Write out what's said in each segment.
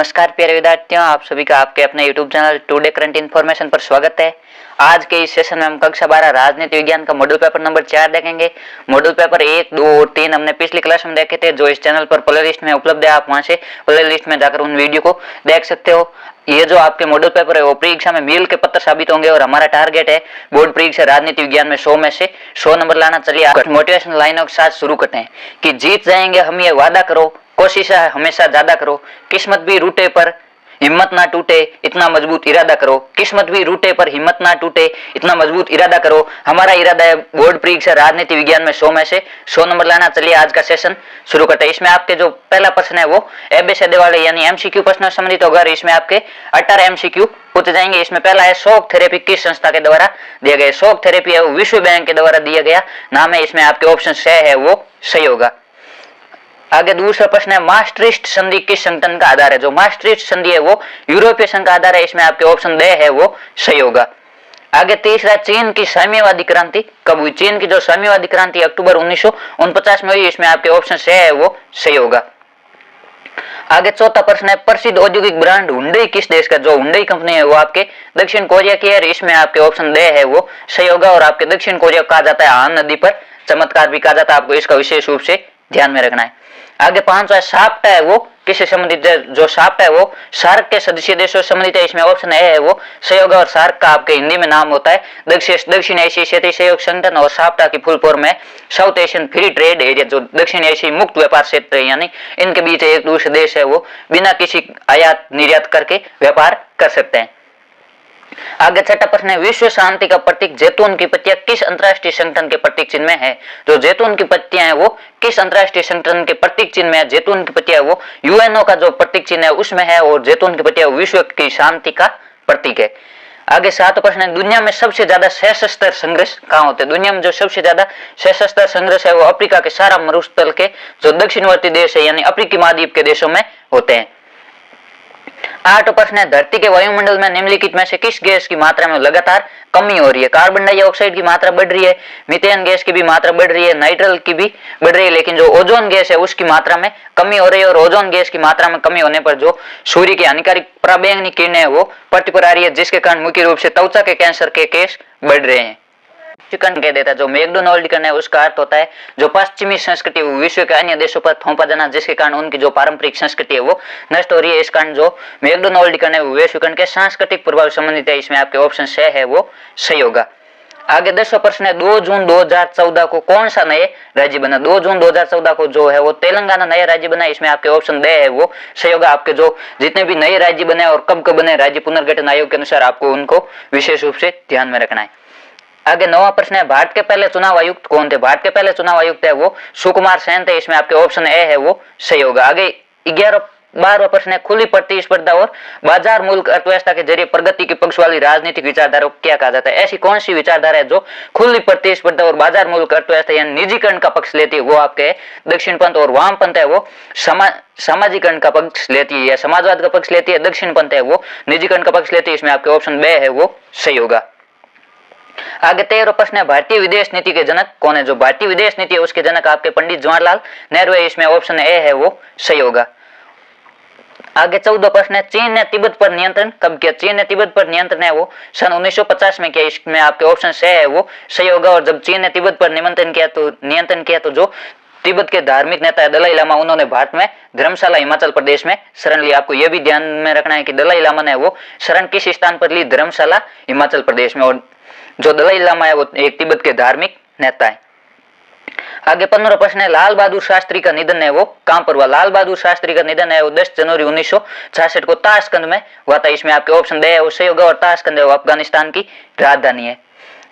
नमस्कार प्यारे विद्यार्थियों, आप सभी का आपके अपने YouTube channel today current information पर स्वागत है। आज के इस सेशन में हम कक्षा 12 राजनीति विज्ञान का मॉड्यूल पेपर नंबर 4 देखेंगे। मॉड्यूल पेपर 1, 2 और 3 हमने पिछली क्लास में देखे थे, जो इस चैनल पर प्ले लिस्ट में उपलब्ध है। आप वहां से प्ले लिस्ट में जाकर उन वीडियो को देख सकते हो। ये जो आपके मॉडल पेपर है वो परीक्षा में मील के पत्थर साबित होंगे और हमारा टारगेट है बोर्ड परीक्षा राजनीति विज्ञान में 100 में से 100 नंबर लाना। चलिए मोटिवेशन लाइनों के साथ शुरू करते हैं कि जीत जाएंगे हम, ये वादा करो, कोशिश हमेशा ज्यादा करो, किस्मत भी रूटे पर हिम्मत ना टूटे, इतना मजबूत इरादा करो। किस्मत भी रूटे पर हिम्मत ना टूटे, इतना मजबूत इरादा करो। हमारा इरादा है बोर्ड परीक्षा राजनीति विज्ञान में 100 में से 100 नंबर लाना। चलिए आज का सेशन शुरू करते हैं। इसमें आपके जो पहला प्रश्न है वो एबीसीडी वाले यानी एमसीक्यू प्रश्न संबंधित होगा। इसमें आपके 18 एमसीक्यू पूछे जाएंगे। इसमें पहला है शॉक थेरेपी किस संस्था के द्वारा दिया गया? शॉक थेरेपी है वो विश्व बैंक के द्वारा दिया गया नाम है। इसमें आपके ऑप्शन स है वो सही होगा। आगे दूसरा प्रश्न है मास्ट्रिस्ट संधि किस संगठन का आधार है? जो मास्ट्रिस्ट संधि है वो यूरोपीय संघ का आधार है। इसमें आपके ऑप्शन ड है वो सही होगा। आगे तीसरा चीन की साम्यवादी क्रांति कब हुई? चीन की जो साम्यवादी क्रांति अक्टूबर 1949 में हुई। इसमें आपके ऑप्शन स है वो सही होगा। आगे चौथा प्रश्न है प्रसिद्ध औद्योगिक ब्रांड हुंडई किस देश का? जो हुंडई कंपनी है वो आपके दक्षिण कोरिया की है। इसमें आपके ऑप्शन ड है वो सही होगा। और आपके दक्षिण कोरिया कहा जाता है हान नदी पर चमत्कार भी कहा जाता है। आपको इसका विशेष रूप से ध्यान में रखना है। आगे पांचवा शाफ्ट है वो किससे संबंधित है? जो शाफ्ट है वो सार्क के सदस्य देशों से संबंधित है। इसमें ऑप्शन ए है वो सही होगा। और सार्क का आपके हिंदी में नाम होता है दक्षिण एशियाई क्षेत्रीय सहयोग संगठन। और शाफ्टा की फुल फॉर्म है south Asian free trade area. जो दक्षिण एशियाई मुक्त व्यापार क्षेत्र है, यानी इनके बीच एक दूसरे देश है वो बिना किसी आयात निर्यात करके व्यापार कर सकते हैं। आगे छठा प्रश्न है विश्व शांति का प्रतीक जैतून की पत्तियां किस अंतरराष्ट्रीय संगठन के प्रतीक चिन्ह में है? जो जैतून की पत्तियां हैं वो किस अंतरराष्ट्रीय संगठन के प्रतीक चिन्ह में है? जैतून की पत्तियां वो यूएनओ का जो प्रतीक चिन्ह है उसमें है। और जैतून की पत्तियां विश्व की शांति का प्रतीक है। आगे सातवां प्रश्न है दुनिया में सबसे ज्यादा सशस्त्र संघर्ष कहाँ होते हैं? दुनिया में जो सबसे ज्यादा सशस्त्र संघर्ष है वो अफ्रीका के सारा मरुस्थल के जो दक्षिणवर्ती देश है यानी अफ्रीकी महाद्वीप के देशों में होते हैं। आठवां प्रश्न है धरती के वायुमंडल में निम्नलिखित में से किस गैस की मात्रा में लगातार कमी हो रही है? कार्बन डाइऑक्साइड की मात्रा बढ़ रही है, मीथेन गैस की भी मात्रा बढ़ रही है, नाइट्रल की भी बढ़ रही है, लेकिन जो ओजोन गैस है उसकी मात्रा में कमी हो रही है। और ओजोन गैस की मात्रा में कमी होने पर जो सूर्य की हानिकारक पराबैंगनी किरणें है वो पृथ्वी पर आ रही है, जिसके कारण मुख्य रूप से त्वचा के कैंसर के केस बढ़ रहे हैं। चिकन कह देता है जो मैकडोनाल्ड है उसका अर्थ होता है जो पश्चिमी संस्कृति विश्व के अन्य देशों पर थोपा जाना, जिसके कारण उनकी जो पारंपरिक संस्कृति है वो नष्ट हो रही है। इस कारण जो मैकडोनाल्ड है वैश्वीकरण के सांस्कृतिक प्रभाव संबंधित है। इसमें आपके ऑप्शन स है वो सही होगा। आगे 10वां प्रश्न है 2 जून 2014 को कौन सा नए राज्य बना? 2 जून 2014 को जो है वो तेलंगाना नया राज्य बना। इसमें आपके ऑप्शन ड है वो सही होगा। आपके जो जितने भी नए राज्य बने और कब कब बने राज्य पुनर्गठन आयोग के अनुसार आपको उनको विशेष रूप से ध्यान में रखना है। आगे 9वां प्रश्न है भारत के पहले चुनाव आयुक्त कौन थे? भारत के पहले चुनाव आयुक्त है वो सुकुमार सेन थे। इसमें आपके ऑप्शन ए है वो सही होगा। आगे 12वां प्रश्न है खुली प्रतिस्पर्धा और बाजार मूल्य अर्थव्यवस्था के जरिए प्रगति के पक्ष वाली राजनीतिक विचारधारा को क्या कहा जाता है? ऐसी कौन सी विचारधारा है जो खुली प्रतिस्पर्धा और बाजार मूल्य अर्थव्यवस्था यानी निजीकरण का पक्ष लेती है? वो आपके दक्षिणपंथ और वामपंथ है वो सामाजिकरण का पक्ष लेती है या समाजवाद का पक्ष लेती है। दक्षिणपंथ है वो निजीकरण का पक्ष लेती है। इसमें आपके ऑप्शन बे है वो सही होगा। आगे 13वां प्रश्न है भारतीय विदेश नीति के जनक कौन है? जो भारतीय विदेश नीति है उसके जनक आपके पंडित जवाहरलाल नेहरू है। इसमें ऑप्शन ए है वो सही होगा। आगे 14वां प्रश्न है चीन ने तिब्बत पर नियंत्रण कब किया? चीन ने तिब्बत पर नियंत्रण है वो सन 1950 में किया। इसमें आपके ऑप्शन से है वो सही होगा। और जब चीन ने तिब्बत पर नियंत्रण किया तो जो तिब्बत के धार्मिक नेता है दलाई लामा, उन्होंने भारत में धर्मशाला हिमाचल प्रदेश में शरण ली। आपको यह भी ध्यान में रखना है कि दलाई लामा ने वो शरण किस स्थान पर ली? धर्मशाला हिमाचल प्रदेश में। और जो दलाई लामा है वो एक तिब्बत के धार्मिक नेता है। आगे 15वां प्रश्न है लाल बहादुर शास्त्री का निधन है वो कहां पर हुआ? लाल बहादुर शास्त्री का निधन है वो 10 जनवरी 1966 को ताशकंद में हुआ था। इसमें आपके ऑप्शन ड है वो सही होगा। और ताशकंद है वो अफगानिस्तान की राजधानी है।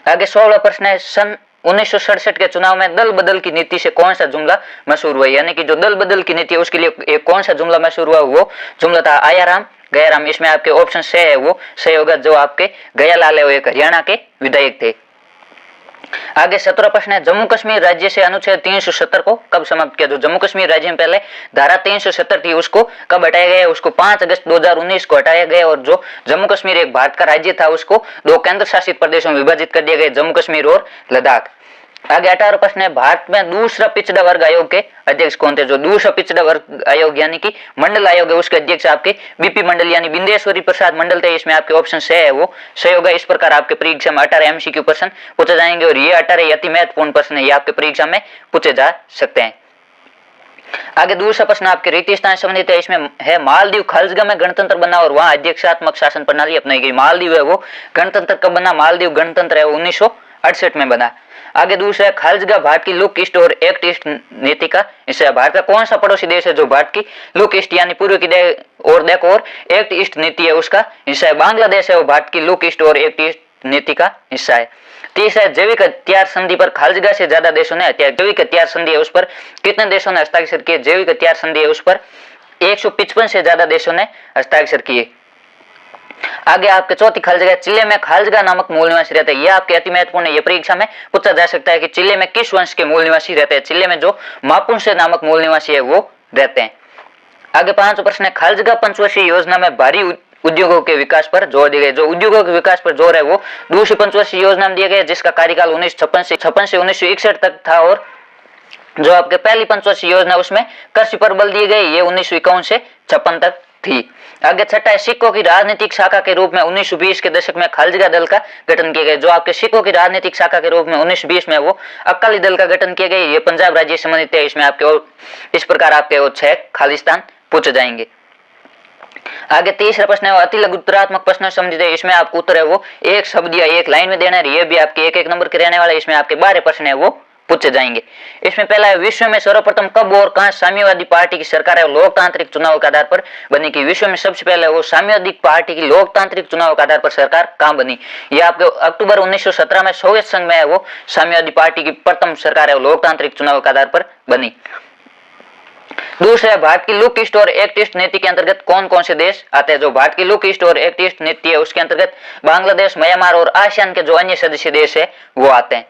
आगे 16वां प्रश्न है सन 1967 के चुनाव में दल बदल की नीति से कौन सा जुमला मशहूर हुआ? यानी कि जो दल बदल की नीति है उसके लिए एक कौन सा जुमला मशहूर हुआ? वो जुमला था आया राम गया राम। इसमें आपके ऑप्शन से है वो सही होगा। जो आपके गयालाल है वो एक हरियाणा के विधायक थे। आगे 17वां प्रश्न है जम्मू कश्मीर राज्य से अनुच्छेद 370 को कब समाप्त किया? जो जम्मू कश्मीर राज्य में पहले धारा 370 थी उसको कब हटाया गया? उसको 5 अगस्त 2019 को हटाया गया। और जो जम्मू कश्मीर एक भारत का राज्य था उसको 2 केंद्र शासित प्रदेशों में विभाजित कर दिया गया, जम्मू कश्मीर और लद्दाख। आगे 18वां प्रश्न है, भारत में दूसरा पिछड़ा वर्ग आयोग के अध्यक्ष कौन थे? जो दूसरा पिछड़ा वर्ग आयोग यानी कि मंडल आयोग है उसके अध्यक्ष आपके बीपी मंडल यानी बिंदेश्वरी प्रसाद मंडल थे। इसमें आपके ऑप्शन से है वो सही होगा। इस प्रकार आपके परीक्षा में 18 एमसीक्यू प्रश्न पूछे जाएंगे और ये 18 अति महत्वपूर्ण प्रश्न है, ये आपके परीक्षा में पूछे जा सकते हैं। आगे दूसरा प्रश्न आपके रीति स्थान संबंधित है। इसमें है, मालदीव खालसगा में गणतंत्र बना और वहां अध्यक्षात्मक शासन प्रणाली अपनाई गई। मालदीव है वो गणतंत्र कब बना? मालदीव गणतंत्र है वो 1968 में बना। आगे दूसरा है, खालसगा भारत की लुक ईस्ट और एक्ट ईस्ट नीति का हिस्सा है। भारत का कौन सा पड़ोसी देश है जो भारत की लुक ईस्ट यानी पूर्व की और देखो और एक्ट ईस्ट नीति है उसका हिस्सा है? बांग्लादेश है वो भारत की लुक ईस्ट और एक्ट ईस्ट नीति का हिस्सा है। तीसरा है, जैविक हथियार संधि पर खालसगा से ज्यादा देशों ने जैविक हथियार संधि है उस पर कितने देशों ने हस्ताक्षर किए? जैविक हथियार संधि है उस पर 155 से ज्यादा देशों ने हस्ताक्षर किए। आगे आपके चौथी खालसगा, चिल्ले में खालसगा नामक मूल निवासी रहते हैं। यह आपके अति महत्वपूर्ण है, यह परीक्षा में पूछा जा सकता है कि चिल्ले में किस वंश के मूल निवासी रहते हैं? चिल्ले में जो मापुंसे नामक मूल निवासी है वो रहते हैं। आगे 5वां प्रश्न है, खालसगा पंचवर्षीय योजना में भारी उद्योगों के विकास पर जोर दिए गए। जो उद्योगों के विकास पर जोर है वो दूसरी पंचवर्षीय योजना में दिया गया, जिसका कार्यकाल 1956 से 1961 तक था। और जो आपके पहली पंचवर्षीय योजना उसमें कृषि पर बल दिए गए, ये 1951 से 56 तक थी। आगे छठा है, सिखों की राजनीतिक शाखा के रूप में 1920 के दशक में खालसगा दल का गठन किया गया। जो आपके सिखों की राजनीतिक शाखा के रूप में 1920 में वो अकाली दल का गठन किया गया। ये पंजाब राज्य से संबंधित है। इसमें आपके इस प्रकार आपके 6 खालिस्तान पूछे जाएंगे। आगे तीसरा प्रश्न है, वो अति लघु उत्तरात्मक प्रश्न संबंधित है। इसमें आपको उत्तर है वो एक शब्द या एक लाइन में देना है। ये भी आपके एक नंबर के रहने वाला है। इसमें आपके 12 प्रश्न है वो पूछे जाएंगे। इसमें पहला है, विश्व में सर्वप्रथम कब और कहां साम्यवादी पार्टी की सरकार है लोकतांत्रिक चुनाव के आधार पर बनी? कि विश्व में सबसे पहले वो साम्यवादी पार्टी की लोकतांत्रिक चुनाव के आधार पर सरकार कहां बनी? ये आपके अक्टूबर 1917 में सोवियत संघ में है वो साम्यवादी पार्टी की प्रथम सरकार है वो लोकतांत्रिक चुनाव के आधार पर बनी। दूसरा है, भारत की लुक ईस्ट और एक्ट ईस्ट नीति के अंतर्गत कौन कौन से देश आते हैं? जो भारत की लुक ईस्ट और एक्ट ईस्ट नीति है उसके अंतर्गत बांग्लादेश, म्यांमार और आसियान के जो अन्य सदस्य देश है वो आते हैं।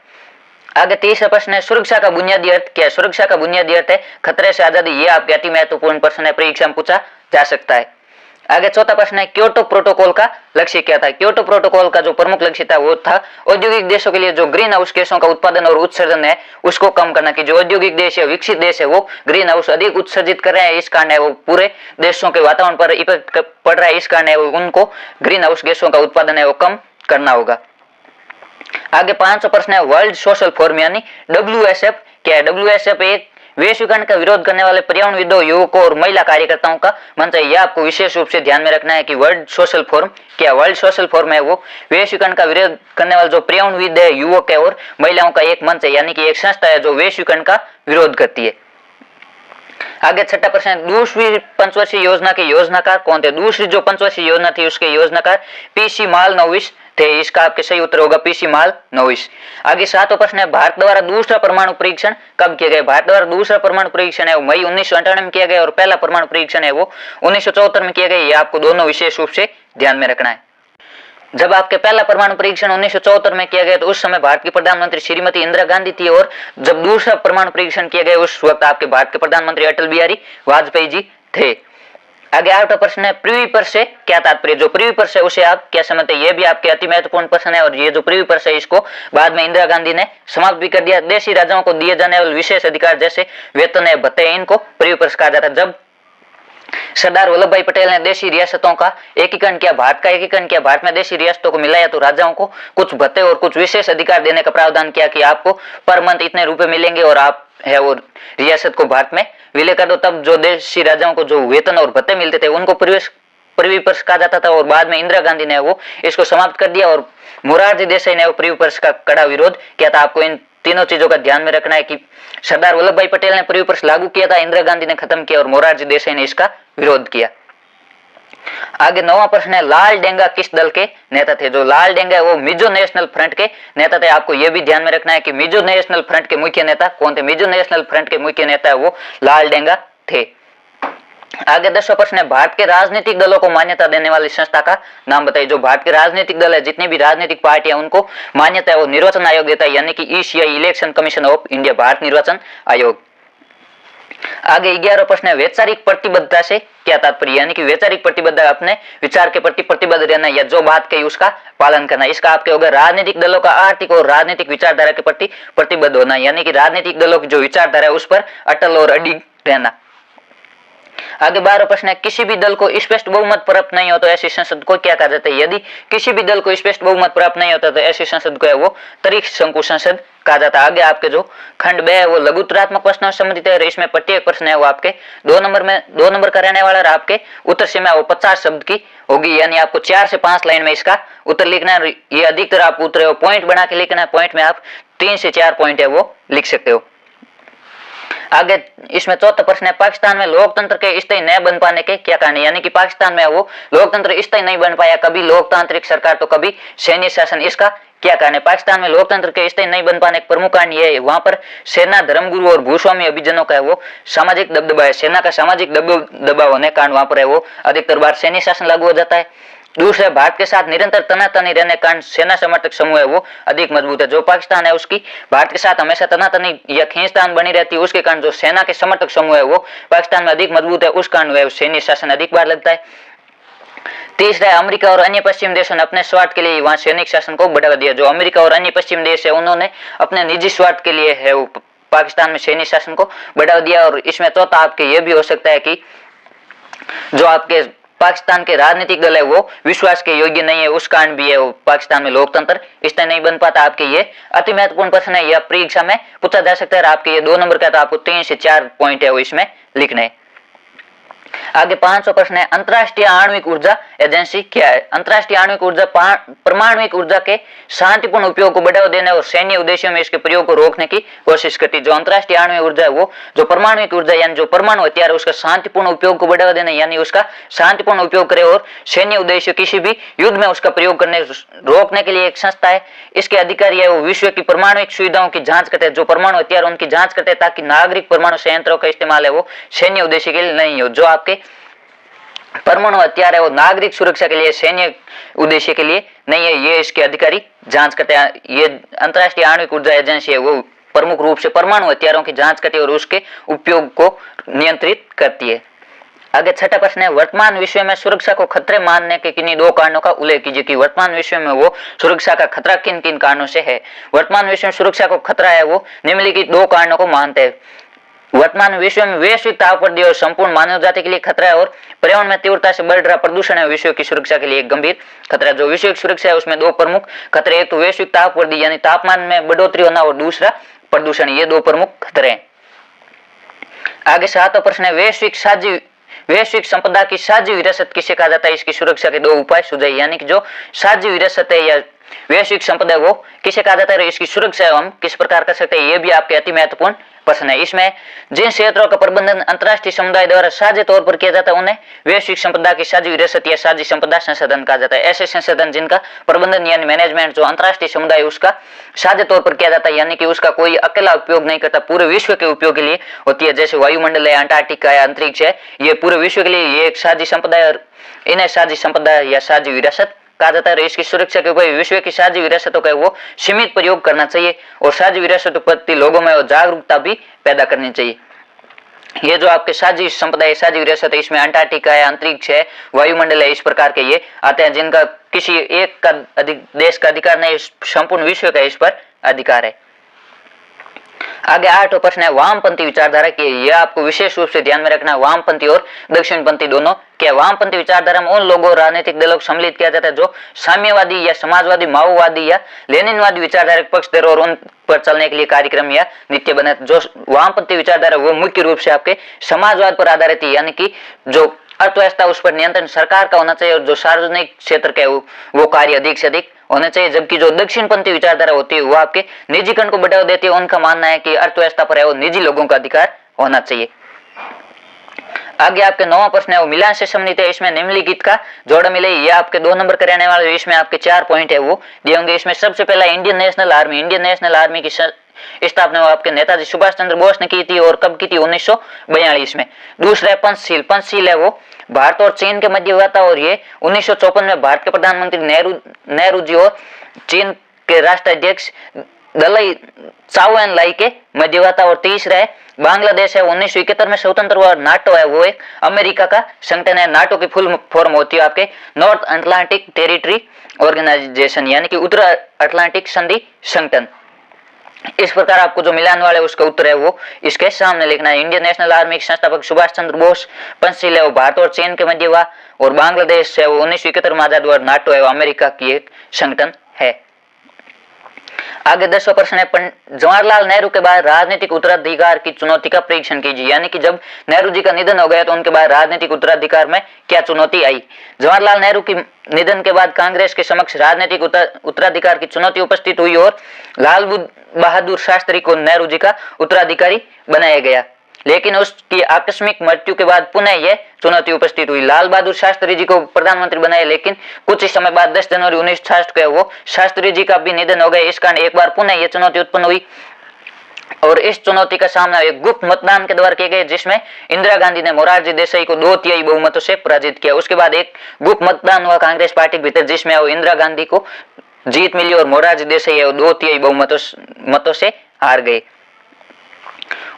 आगे तीसरा प्रश्न है, सुरक्षा का बुनियादी अर्थ क्या है? सुरक्षा का बुनियादी अर्थ है खतरे से आजादी। ये आपके अति महत्वपूर्ण प्रश्न है, परीक्षा में पूछा जा सकता है। आगे चौथा प्रश्न है, क्योटो प्रोटोकॉल का लक्ष्य क्या था? क्योटो प्रोटोकॉल का जो प्रमुख लक्ष्य था वो था औद्योगिक देशों के लिए जो ग्रीन हाउस गैसों का उत्पादन और उत्सर्जन है उसको कम करना। की जो औद्योगिक देश है, विकसित देश है, वो ग्रीन हाउस अधिक उत्सर्जित कर रहे हैं, इस कारण है वो पूरे देशों के वातावरण पर इफेक्ट पड़ रहा है, इस कारण है उनको ग्रीन हाउस गैसों का उत्पादन है वो कम करना होगा। आगे 5वां प्रश्न है, वर्ल्ड सोशल फोरम यानी WSF क्या है? WSF एक वैश्वीकरण का विरोध करने वाले पर्यावरणविदों, युवकों और महिला कार्यकर्ताओं का मंच है। यह आपको विशेष रूप से ध्यान में रखना है कि वर्ल्ड सोशल फोरम क्या? वर्ल्ड सोशल फोरम है वो वैश्वीकरण का विरोध करने वाले जो पर्यावरणविद है, युवक है और महिलाओं का एक मंच है, यानी कि एक संस्था है जो वैश्वीकरण का विरोध करती है। आगे छठा प्रश्न है, दूसरी पंचवर्षीय योजना के योजनाकार कौन थे? दूसरी जो पंचवर्षीय योजना थी उसके योजनाकार PC मालनोविस थे। इसका आपके सही उत्तर होगा PC मालनोविस। आगे 7वां प्रश्न है, भारत द्वारा दूसरा परमाणु परीक्षण कब किया गया? भारत द्वारा दूसरा परमाणु परीक्षण है वो मई 1998 में किया गया और पहला परमाणु परीक्षण है वो 1974 में किया गया। ये आपको दोनों विशेष रूप से ध्यान में रखना है। जब आपके पहला परमाणु परीक्षण 1974 में किया गया तो उस समय भारत की प्रधानमंत्री श्रीमती इंदिरा गांधी थी और जब दूसरा परमाणु परीक्षण किया गया उस वक्त आपके भारत के प्रधानमंत्री अटल बिहारी वाजपेयी जी थे। आगे 8वां प्रश्न है, पृथ्वी पर से क्या तात्पर्य? जो पृथ्वी पर से उसे आप क्या समझते हैं? ये भी आपके अति महत्वपूर्ण प्रश्न है और ये जो पृथ्वी पर से इसको बाद में इंदिरा गांधी ने समाप्त भी कर दिया। देशी राजाओं को दिए जाने वाले विशेष अधिकार जैसे वेतन है, भत्ते, इनको पृथ्वी पर कहा जाता है। जब सरदार वल्लभ भाई पटेल ने देशी रियासतों का एकीकरण किया, भारत का एकीकरण किया, भारत में देशी रियासतों को मिलाया तो राजाओं को कुछ भत्ते और कुछ विशेष अधिकार देने का प्रावधान किया कि आपको पर मंथ इतने रुपए मिलेंगे और आप है वो रियासत को भारत में विलय कर दो। तब जो देशी राजाओं को जो वेतन और भत्ते मिलते थे उनको पृथ्वी पर कहा जाता था और बाद में इंदिरा गांधी ने वो इसको समाप्त कर दिया और मोरारजी देसाई ने वो पृथ्वी पर का कड़ा विरोध किया था। आपको इन तीनों चीजों का ध्यान में रखना है कि सरदार वल्लभ भाई पटेल ने पृथ्वी पर लागू किया था, इंदिरा गांधी ने खत्म किया और मोरारजी देसाई ने इसका विरोध किया। आगे 9वां प्रश्न है, लाल डेंगा किस दल के नेता थे? जो लाल डेंगा है वो मिजो नेशनल फ्रंट के नेता थे। आपको यह भी ध्यान में रखना है कि मिजो नेशनल फ्रंट के मुख्य नेता कौन थे? मिजो नेशनल फ्रंट के मुख्य नेता है वो लाल डेंगा थे। आगे 10वां प्रश्न है, भारत के राजनीतिक दलों को मान्यता देने वाली संस्था का नाम बताइए। जो भारत के राजनीतिक दल है, जितनी भी राजनीतिक पार्टी है उनको मान्यता है वो निर्वाचन आयोग देता है, यानी कि ECI election commission of India, Bharat निर्वाचन आयोग। आगे 11वां प्रश्न है, वैचारिक प्रतिबद्धता से क्या तात्पर्य, यानी कि वैचारिक प्रतिबद्धता अपने विचार के प्रति प्रतिबद्ध रहना या जो बात कही उसका पालन करना। इसका आपके होगा राजनीतिक दलों का आर्थिक और राजनीतिक विचारधारा के प्रति प्रतिबद्ध होना, यानी कि राजनीतिक दलों की जो विचारधारा है उस पर अटल और अडिग रहना। आगे 12वां प्रश्न है, किसी भी दल को स्पष्ट बहुमत प्राप्त नहीं हो तो ऐसी संसद को क्या कहा जाता है। यदि किसी भी दल को स्पष्ट बहुमत प्राप्त नहीं होता तो ऐसी संसद को है वो त्रिक शंकु संसद कहा जाता है। आगे आपके जो खंड 2 है वो लघुत्तरात्मक प्रश्नों से संबंधित है। इसमें प्रत्येक प्रश्न है वो आपके 2 नंबर का रहने वाला, और आपके उत्तर सीमा वो 50 शब्द की होगी, यानी आपको 4 से 5 लाइन में इसका उत्तर लिखना है। ये अधिकतर आप उत्तर है वो पॉइंट बना के लिखना है। पॉइंट में आप 3 से 4 पॉइंट है वो लिख सकते हो। आगे इसमें चौथा प्रश्न है, पाकिस्तान में लोकतंत्र के स्थायी न बन पाने के क्या कारण है, यानी कि पाकिस्तान में वो लोकतंत्र स्थायी नहीं बन पाया, कभी लोकतांत्रिक सरकार तो कभी सैन्य शासन, इसका क्या कारण है। पाकिस्तान में लोकतंत्र के स्थायी नहीं बन पाने का प्रमुख कारण यह है वहां पर सेना, धर्मगुरु और भूस्वामी अभिजनों का है वो सामाजिक दबदबा है। सेना का सामाजिक दबाव होने के कारण वहां पर है वो अधिकतर बार सैन्य शासन लागू हो जाता है। दूसरे, भारत के साथ निरंतर तनातनी रहने के कारण सेना समर्थक समूह है वो अधिक मजबूत है। जो पाकिस्तान है उसकी भारत के साथ हमेशा तनातनी या खींचतान बनी रहती है, उसके कारण जो सेना के समर्थक समूह है वो पाकिस्तान में अधिक मजबूत है, उस कारण वह सैन्य शासन अधिक बार लगता है। तीसरा, अमेरिका और अन्य पश्चिमी देशों ने अपने स्वार्थ के लिए वहां सैनिक शासन को बढ़ावा दिया। जो अमेरिका और अन्य पश्चिमी देश है उन्होंने अपने निजी स्वार्थ के लिए है वो पाकिस्तान में सैन्य शासन को बढ़ावा दिया। और इसमें चौथा आपके ये भी हो सकता है कि जो आपके पाकिस्तान के राजनीतिक दल है वो विश्वास के योग्य नहीं है, उस कारण भी है वो पाकिस्तान में लोकतंत्र इसलिए नहीं बन पाता। आपके ये अति महत्वपूर्ण प्रश्न है, यह परीक्षा में पूछा जा सकता है। आपके ये 2 नंबर का, तो आपको 3 से 4 पॉइंट है वो इसमें लिखने हैं। आगे 5वां प्रश्न है, अंतरराष्ट्रीय आणविक ऊर्जा एजेंसी क्या है। अंतरराष्ट्रीय आणविक ऊर्जा परमाणुविक ऊर्जा के शांतिपूर्ण उपयोग को बढ़ावा देने और सैन्य उद्देश्यों में इसके प्रयोग को रोकने की कोशिश करती है। जो अंतरराष्ट्रीय आणविक ऊर्जा है वो जो परमाणुविक ऊर्जा यानी जो परमाणु हथियार है उसका शांतिपूर्ण उपयोग को बढ़ावा देने, यानी उसका शांतिपूर्ण उपयोग करे और सैन्य उद्देश्य किसी भी युद्ध में उसका प्रयोग करने रोकने के लिए एक संस्था है। इसके अधिकारी है वो विश्व की परमाणुविक सुविधाओं की जांच करते हैं, जो परमाणु हथियार उनकी जांच करते हैं, ताकि नागरिक परमाणु संयंत्रों का इस्तेमाल है वो सैन्य उद्देश्य के लिए नहीं हो। जो आपके परमाणु हथियार है वो नागरिक सुरक्षा के लिए, सैन्य उद्देश्य के लिए नहीं है, ये इसके अधिकारी जांच करते हैं। ये अंतरराष्ट्रीय आणविक ऊर्जा एजेंसी है वो प्रमुख रूप से परमाणु हथियारों की जांच करती है और उसके उपयोग को नियंत्रित करती है। आगे 6ठा प्रश्न है, वर्तमान विश्व में सुरक्षा को खतरे मानने के किन्हीं 2 कारणों का उल्लेख कीजिए कि वर्तमान विश्व में वो सुरक्षा का खतरा किन किन कारणों से है। वर्तमान विश्व में सुरक्षा को खतरा है वो निम्नलिखित 2 कारणों को मानते हैं। वर्तमान विश्व में वैश्विक तापवृद्धि और संपूर्ण मानव जाति के लिए खतरा है, और पर्यावरण में तीव्रता से बढ़ रहा प्रदूषण है विश्व की सुरक्षा के लिए एक गंभीर खतरा। जो विश्व की सुरक्षा है उसमें 2 प्रमुख खतरे, एक तो वैश्विक तापवृद्धि यानी तापमान में बढ़ोतरी होना, और दूसरा प्रदूषण, ये 2 प्रमुख खतरे हैं। आगे 7वां प्रश्न है, वैश्विक संपदा की साझी विरासत किसे कहा जाता है। इसकी सुरक्षा के 2 उपाय सुझाइए, यानी कि जो साझी विरासत है या वैश्विक संपदा है वो किसे कहा जाता है, इसकी सुरक्षा हम किस प्रकार कर सकते हैं, ये भी आपके अति महत्वपूर्ण प्रश्न है। इसमें जिन क्षेत्रों का प्रबंधन अंतर्राष्ट्रीय समुदाय द्वारा साझे तौर पर किया जाता है उन्हें वैश्विक संपदा की साझी विरासत या साझी संपदा संसाधन कहा जाता है। ऐसे संसाधन जिनका प्रबंधन यानी मैनेजमेंट जो अंतर्राष्ट्रीय समुदाय उसका साझे तौर पर किया जाता है, यानी कि उसका कोई अकेला उपयोग नहीं करता, पूरे विश्व के उपयोग के लिए होती है। जैसे वायुमंडल है, अंटार्कटिका है, अंतरिक्ष है, ये पूरे विश्व के लिए ये एक साझी संपदा है, इन्हें साझी संपदा या साझी विरासत कहा जाता है। इसकी सुरक्षा के उपाय विश्व की साझी विरासतों का वो सीमित प्रयोग करना चाहिए, और साझी विरासतों के प्रति लोगों में जागरूकता भी पैदा करनी चाहिए। ये जो आपके साझी संपदा है, साझी विरासत है, इसमें अंटार्कटिका है, अंतरिक्ष है, वायुमंडल है, इस प्रकार के ये आते हैं जिनका किसी एक का देश का अधिकार नहीं, संपूर्ण विश्व का इस पर अधिकार है। आगे 8वां प्रश्न है, वामपंथी विचारधारा की, यह आपको विशेष रूप से ध्यान में रखना है। वामपंथी और दक्षिणपंथी दोनों क्या। वामपंथी विचारधारा में उन लोगों राजनीतिक दलों को सम्मिलित किया जाता है जो साम्यवादी या समाजवादी, माओवादी या लेनिनवादी विचारधारा के पक्षधर और उन पर चलने के लिए कार्यक्रम या नीति बने। जो वामपंथी विचारधारा वो मुख्य रूप से आपके समाजवाद पर आधारित है, यानी कि जो अर्थव्यवस्था उस पर नियंत्रण सरकार का होना चाहिए, और जो सार्वजनिक क्षेत्र के वो कार्य अधिक से अधिक होने चाहिए। जबकि जो दक्षिणपंथी विचारधारा होती है वो आपके निजीकरण को बढ़ावा देती है। उनका मानना है कि अर्थव्यवस्था पर है वो निजी लोगों का अधिकार होना चाहिए। आगे आपके 9वां प्रश्न है वो मिलान से संबंधित है। इसमें निम्नलिखित का जोड़ा मिले, ये आपके 2 नंबर का रहने वाले, इसमें आपके 4 पॉइंट है वो दिए होंगे। इसमें सबसे पहला Indian national army. Indian national army की स्थापना आपके नेताजी सुभाष चंद्र बोस ने की थी, और कब की थी, 1942 में। दूसरा है पंचशील। पंचशील है वो भारत और चीन के मध्य हुआ था, और ये 1954 में भारत के प्रधानमंत्री नेहरू जी और चीन के राष्ट्राध्यक्ष दलाई चाओ एन लाई के मध्य हुआ था। और तीसरा है बांग्लादेश है 1971 में स्वतंत्र हुआ। नाटो है वो एक अमेरिका का संगठन है। नाटो की फुल फॉर्म होती है आपके नॉर्थ अटलांटिक टेरिटरी ऑर्गेनाइजेशन, यानी कि उत्तर अटलांटिक संधि संगठन। इस प्रकार आपको जो मिलान वाले उसका उत्तर है वो इसके सामने लिखना है। इंडियन नेशनल आर्मी के संस्थापक सुभाष चंद्र बोस। पंचशील है वो भारत और चीन के मध्य हुआ। और बांग्लादेश है वो 1971 में आजाद हुआ। नाटो है वो अमेरिका की एक संगठन है। आगे 10वां प्रश्न है, जवाहरलाल नेहरू के बाद राजनीतिक उत्तराधिकार की चुनौती का परीक्षण कीजिए। यानी कि जब नेहरू जी का निधन हो गया तो उनके बाद राजनीतिक उत्तराधिकार में क्या चुनौती आई। जवाहरलाल नेहरू की निधन के बाद कांग्रेस के समक्ष राजनीतिक उत्तराधिकार की चुनौती उपस्थित हुई और लाल बहादुर शास्त्री को नेहरू जी का उत्तराधिकारी बनाया गया, लेकिन उसकी आकस्मिक मृत्यु के बाद पुनः यह चुनौती उपस्थित हुई। लाल बहादुर शास्त्री जी को प्रधानमंत्री बनाया, लेकिन कुछ ही समय बाद 10 जनवरी 1966 को वो शास्त्री जी का भी निधन हो गया। इस कारण एक बार पुनः यह चुनौती उत्पन्न हुई और इस चुनौती का सामना एक गुप्त मतदान के द्वारा किया गया, जिसमें इंदिरा गांधी ने मोरारजी देसाई को 2/3 बहुमतों से पराजित किया। उसके बाद एक गुप्त मतदान हुआ कांग्रेस पार्टी के भीतर, जिसमें वो इंदिरा गांधी को जीत मिली और मोरारजी देसाई 2/3 बहुमतों से हार गए।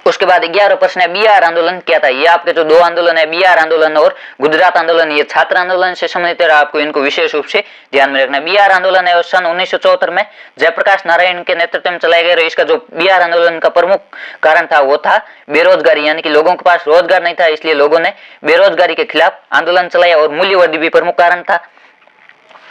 उसके बाद 11वां प्रश्न है, बिहार आंदोलन क्या था। ये आपके जो दो आंदोलन है, बिहार आंदोलन और गुजरात आंदोलन, ये छात्र आंदोलन से संबंधित है। आपको इनको विशेष रूप से ध्यान में रखना है। बिहार आंदोलन है सन 1974 में जयप्रकाश नारायण के नेतृत्व में चलाया गया। इसका जो बिहार आंदोलन का प्रमुख कारण था वो था बेरोजगारी, यानी कि लोगों के पास रोजगार नहीं था, इसलिए लोगों ने बेरोजगारी के खिलाफ आंदोलन चलाया। और मूल्यवर्धि भी प्रमुख कारण था।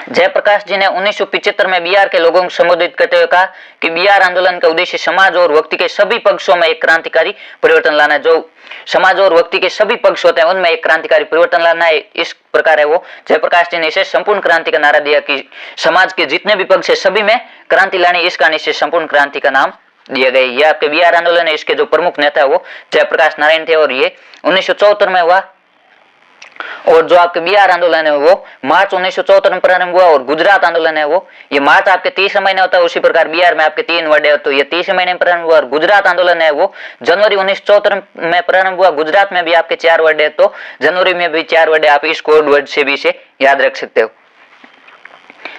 जयप्रकाश जी ने 1975 में बिहार के लोगों को संबोधित करते हुए कहा कि बिहार आंदोलन का उद्देश्य समाज और व्यक्ति के सभी पक्षों में एक क्रांतिकारी परिवर्तन लाना है। जो समाज और व्यक्ति के सभी पक्ष होते हैं उनमें एक क्रांतिकारी परिवर्तन लाना है। इस प्रकार है वो जयप्रकाश जी ने इसे संपूर्ण क्रांति का नारा दिया कि समाज के जितने भी पक्ष है सभी में क्रांति लानी। इस कारण इसे संपूर्ण क्रांति का नाम दिया गया। यह आपके बिहार आंदोलन है। इसके जो प्रमुख नेता है वो जयप्रकाश नारायण थे और ये 1974 में हुआ। और जो आपके बिहार आंदोलन है वो मार्च 1974 में प्रारंभ हुआ और गुजरात आंदोलन है वो ये मार्च आपके 30 महीने होता है। उसी प्रकार बिहार में आपके 3 वर्ड है तो ये 30 महीने में प्रारंभ हुआ। और गुजरात आंदोलन है वो जनवरी 1974 में प्रारंभ हुआ। गुजरात में भी आपके 4 वर्ड है तो जनवरी में भी 4 वर्ड है। आप इस कोड वर्ड से भी इसे याद रख सकते हो।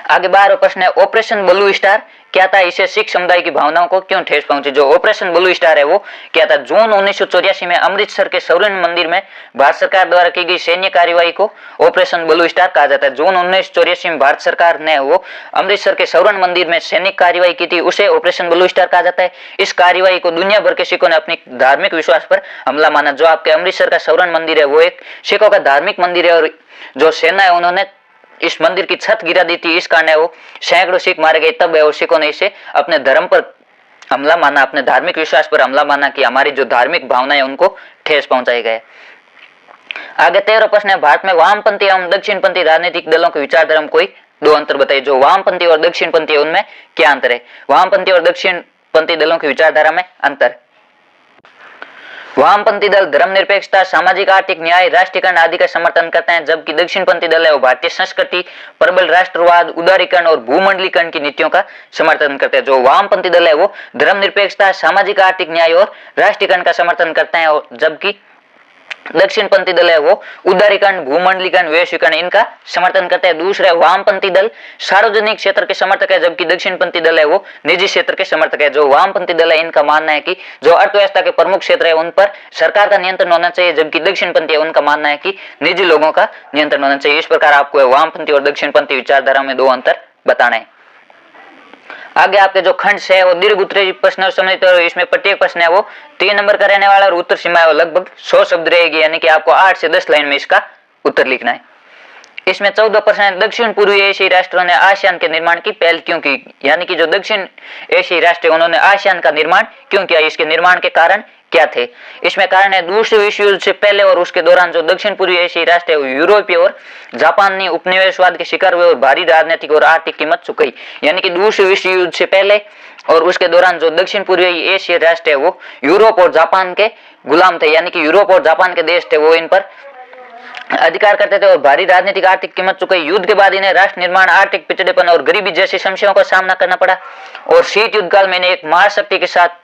आगे 12वां प्रश्न है, ऑपरेशन ब्लू स्टार क्या था। इसे सिख समुदाय की भावनाओं को क्यों ठेस पहुंची। जो ऑपरेशन ब्लू स्टार है वो क्या था। जून 1984 में अमृतसर के स्वर्ण मंदिर में भारत सरकार द्वारा की गई सैन्य कार्रवाई को ऑपरेशन ब्लू स्टार कहा जाता है। जून 1984 में भारत सरकार ने वो अमृतसर के स्वर्ण मंदिर में सैनिक कार्रवाई की थी, उसे ऑपरेशन ब्लू स्टार कहा जाता है। इस कार्रवाई को दुनिया भर के सिखों ने अपनी धार्मिक विश्वास पर हमला माना। जो आपके अमृतसर का स्वर्ण मंदिर है वो एक सिखों का धार्मिक मंदिर है और जो सेना है उन्होंने इस मंदिर की छत गिरा दी थी। इस कारण वो सैकड़ों सिख मारे गए। तब है सिखों ने इसे अपने धर्म पर हमला माना, अपने धार्मिक विश्वास पर हमला माना कि हमारी जो धार्मिक भावना है उनको ठेस पहुंचाई गए। आगे 13वां प्रश्न है, भारत में वामपंथी एवं दक्षिणपंथी राजनीतिक दलों की विचारधारा में कोई 2 अंतर बताइए। जो वामपंथी और दक्षिणपंथी है उनमें क्या अंतर है। वामपंथी और दक्षिणपंथी दलों की विचारधारा में अंतर। वामपंथी दल धर्मनिरपेक्षता, सामाजिक आर्थिक न्याय, राष्ट्रीयकरण आदि का समर्थन करते हैं, जबकि दक्षिणपंथी दल है वो भारतीय संस्कृति, प्रबल राष्ट्रवाद, उदारीकरण और भूमंडलीकरण की नीतियों का समर्थन करते हैं। जो वामपंथी दल है वो धर्मनिरपेक्षता, सामाजिक आर्थिक न्याय और राष्ट्रीयकरण का समर्थन करते हैं, और जबकि दक्षिणपंथी दल है वो उदारीकरण, भूमंडलीकरण, वैश्वीकरण इनका समर्थन करते हैं। दूसरा वामपंथी दल सार्वजनिक क्षेत्र के समर्थक है, जबकि दक्षिणपंथी दल है वो निजी क्षेत्र के समर्थक है। जो वामपंथी दल है इनका मानना है कि जो अर्थव्यवस्था के प्रमुख क्षेत्र है उन पर सरकार का नियंत्रण होना चाहिए, जबकि दक्षिणपंथी है उनका मानना है कि निजी लोगों का नियंत्रण होना चाहिए। इस प्रकार आपको वामपंथी और दक्षिणपंथी विचारधारा में 2 अंतर बताना है। आगे आपके जो खंड है वो दीर्घ उत्तरी प्रश्न सम्मिलित है। इसमें प्रत्येक प्रश्न है वो 3 नंबर का रहने वाला और उत्तर सीमा है वो लगभग 100 शब्द रहेगी, यानी कि आपको 8 से 10 लाइन में इसका उत्तर लिखना है। इसमें 14 प्रश्न है, दक्षिण पूर्वी एशियाई राष्ट्रों ने आसियान के निर्माण की पहल क्यों की। यानी कि जो दक्षिण एशियाई राष्ट्र है उन्होंने आसियान का निर्माण क्यों किया, इसके निर्माण के कारण क्या थे। इसमें कारण है दूसरे विश्व युद्ध से पहले और उसके दौरान जो दक्षिण पूर्वी एशियाई राष्ट्र है यूरोपीय और जापानी उपनिवेशवाद के शिकार हुए और भारी राजनीतिक और आर्थिक कीमत चुकाई। यानी कि दूसरे विश्व युद्ध से पहले और उसके दौरान जो दक्षिण पूर्वी एशियाई राष्ट्र है वो यूरोप और जापान के गुलाम थे, यानी कि यूरोप और जापान के देश थे वो इन पर अधिकार करते थे और भारी राजनीतिक आर्थिक कीमत चुकाई। युद्ध के बाद इन्हें राष्ट्र निर्माण, आर्थिक पिछड़ेपन और गरीबी जैसी समस्याओं का सामना करना पड़ा और शीत युद्ध काल में इन्हें एक महाशक्ति के साथ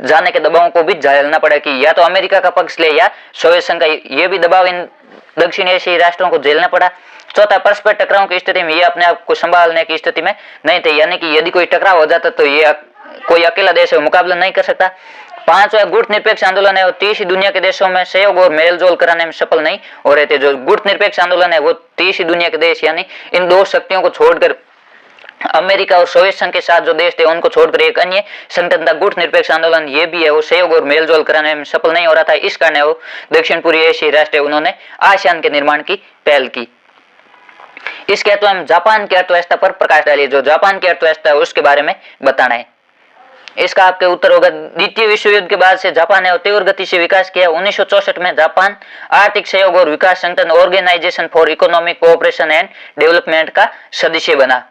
जाने के दबाव को भी झेलना पड़ा कि या तो अमेरिका का पक्ष ले या सोवियत संघ का, ये भी दबाव इन दक्षिण एशियाई राष्ट्रों को झेलना पड़ा। चौथा, परस्पर टकराव की स्थिति में ये अपने आप को संभालने की स्थिति में नहीं थे, यानी कि यदि कोई टकराव हो जाता तो ये कोई अकेला देश मुकाबला नहीं कर सकता। पांचवा गुट निरपेक्ष आंदोलन है वो 30 दुनिया के देशों में सहयोग और मेलजोल कराने में सफल नहीं हो रहे थे। जो गुट निरपेक्ष आंदोलन है वो 30 दुनिया के देश यानी इन दो शक्तियों को छोड़कर अमेरिका और सोवियत संघ के साथ जो देश थे उनको छोड़कर एक अन्य संगठन था गुट निरपेक्ष आंदोलन, ये भी है वो सहयोग और मेलजोल कराने में सफल नहीं हो रहा था। इस कारण वो दक्षिण पूर्वी एशियाई राष्ट्र है उन्होंने आसियान के निर्माण की पहल की। इसके अलावा हम जापान की अर्थव्यवस्था पर प्रकाश डालिए। जो जापान की अर्थव्यवस्था है उसके बारे में बताना है। इसका आपके उत्तर होगा द्वितीय विश्व युद्ध के बाद से जापान ने तीव्र गति से विकास किया। 1964 में जापान आर्थिक सहयोग और विकास संगठन organisation for economic cooperation and development का सदस्य बना।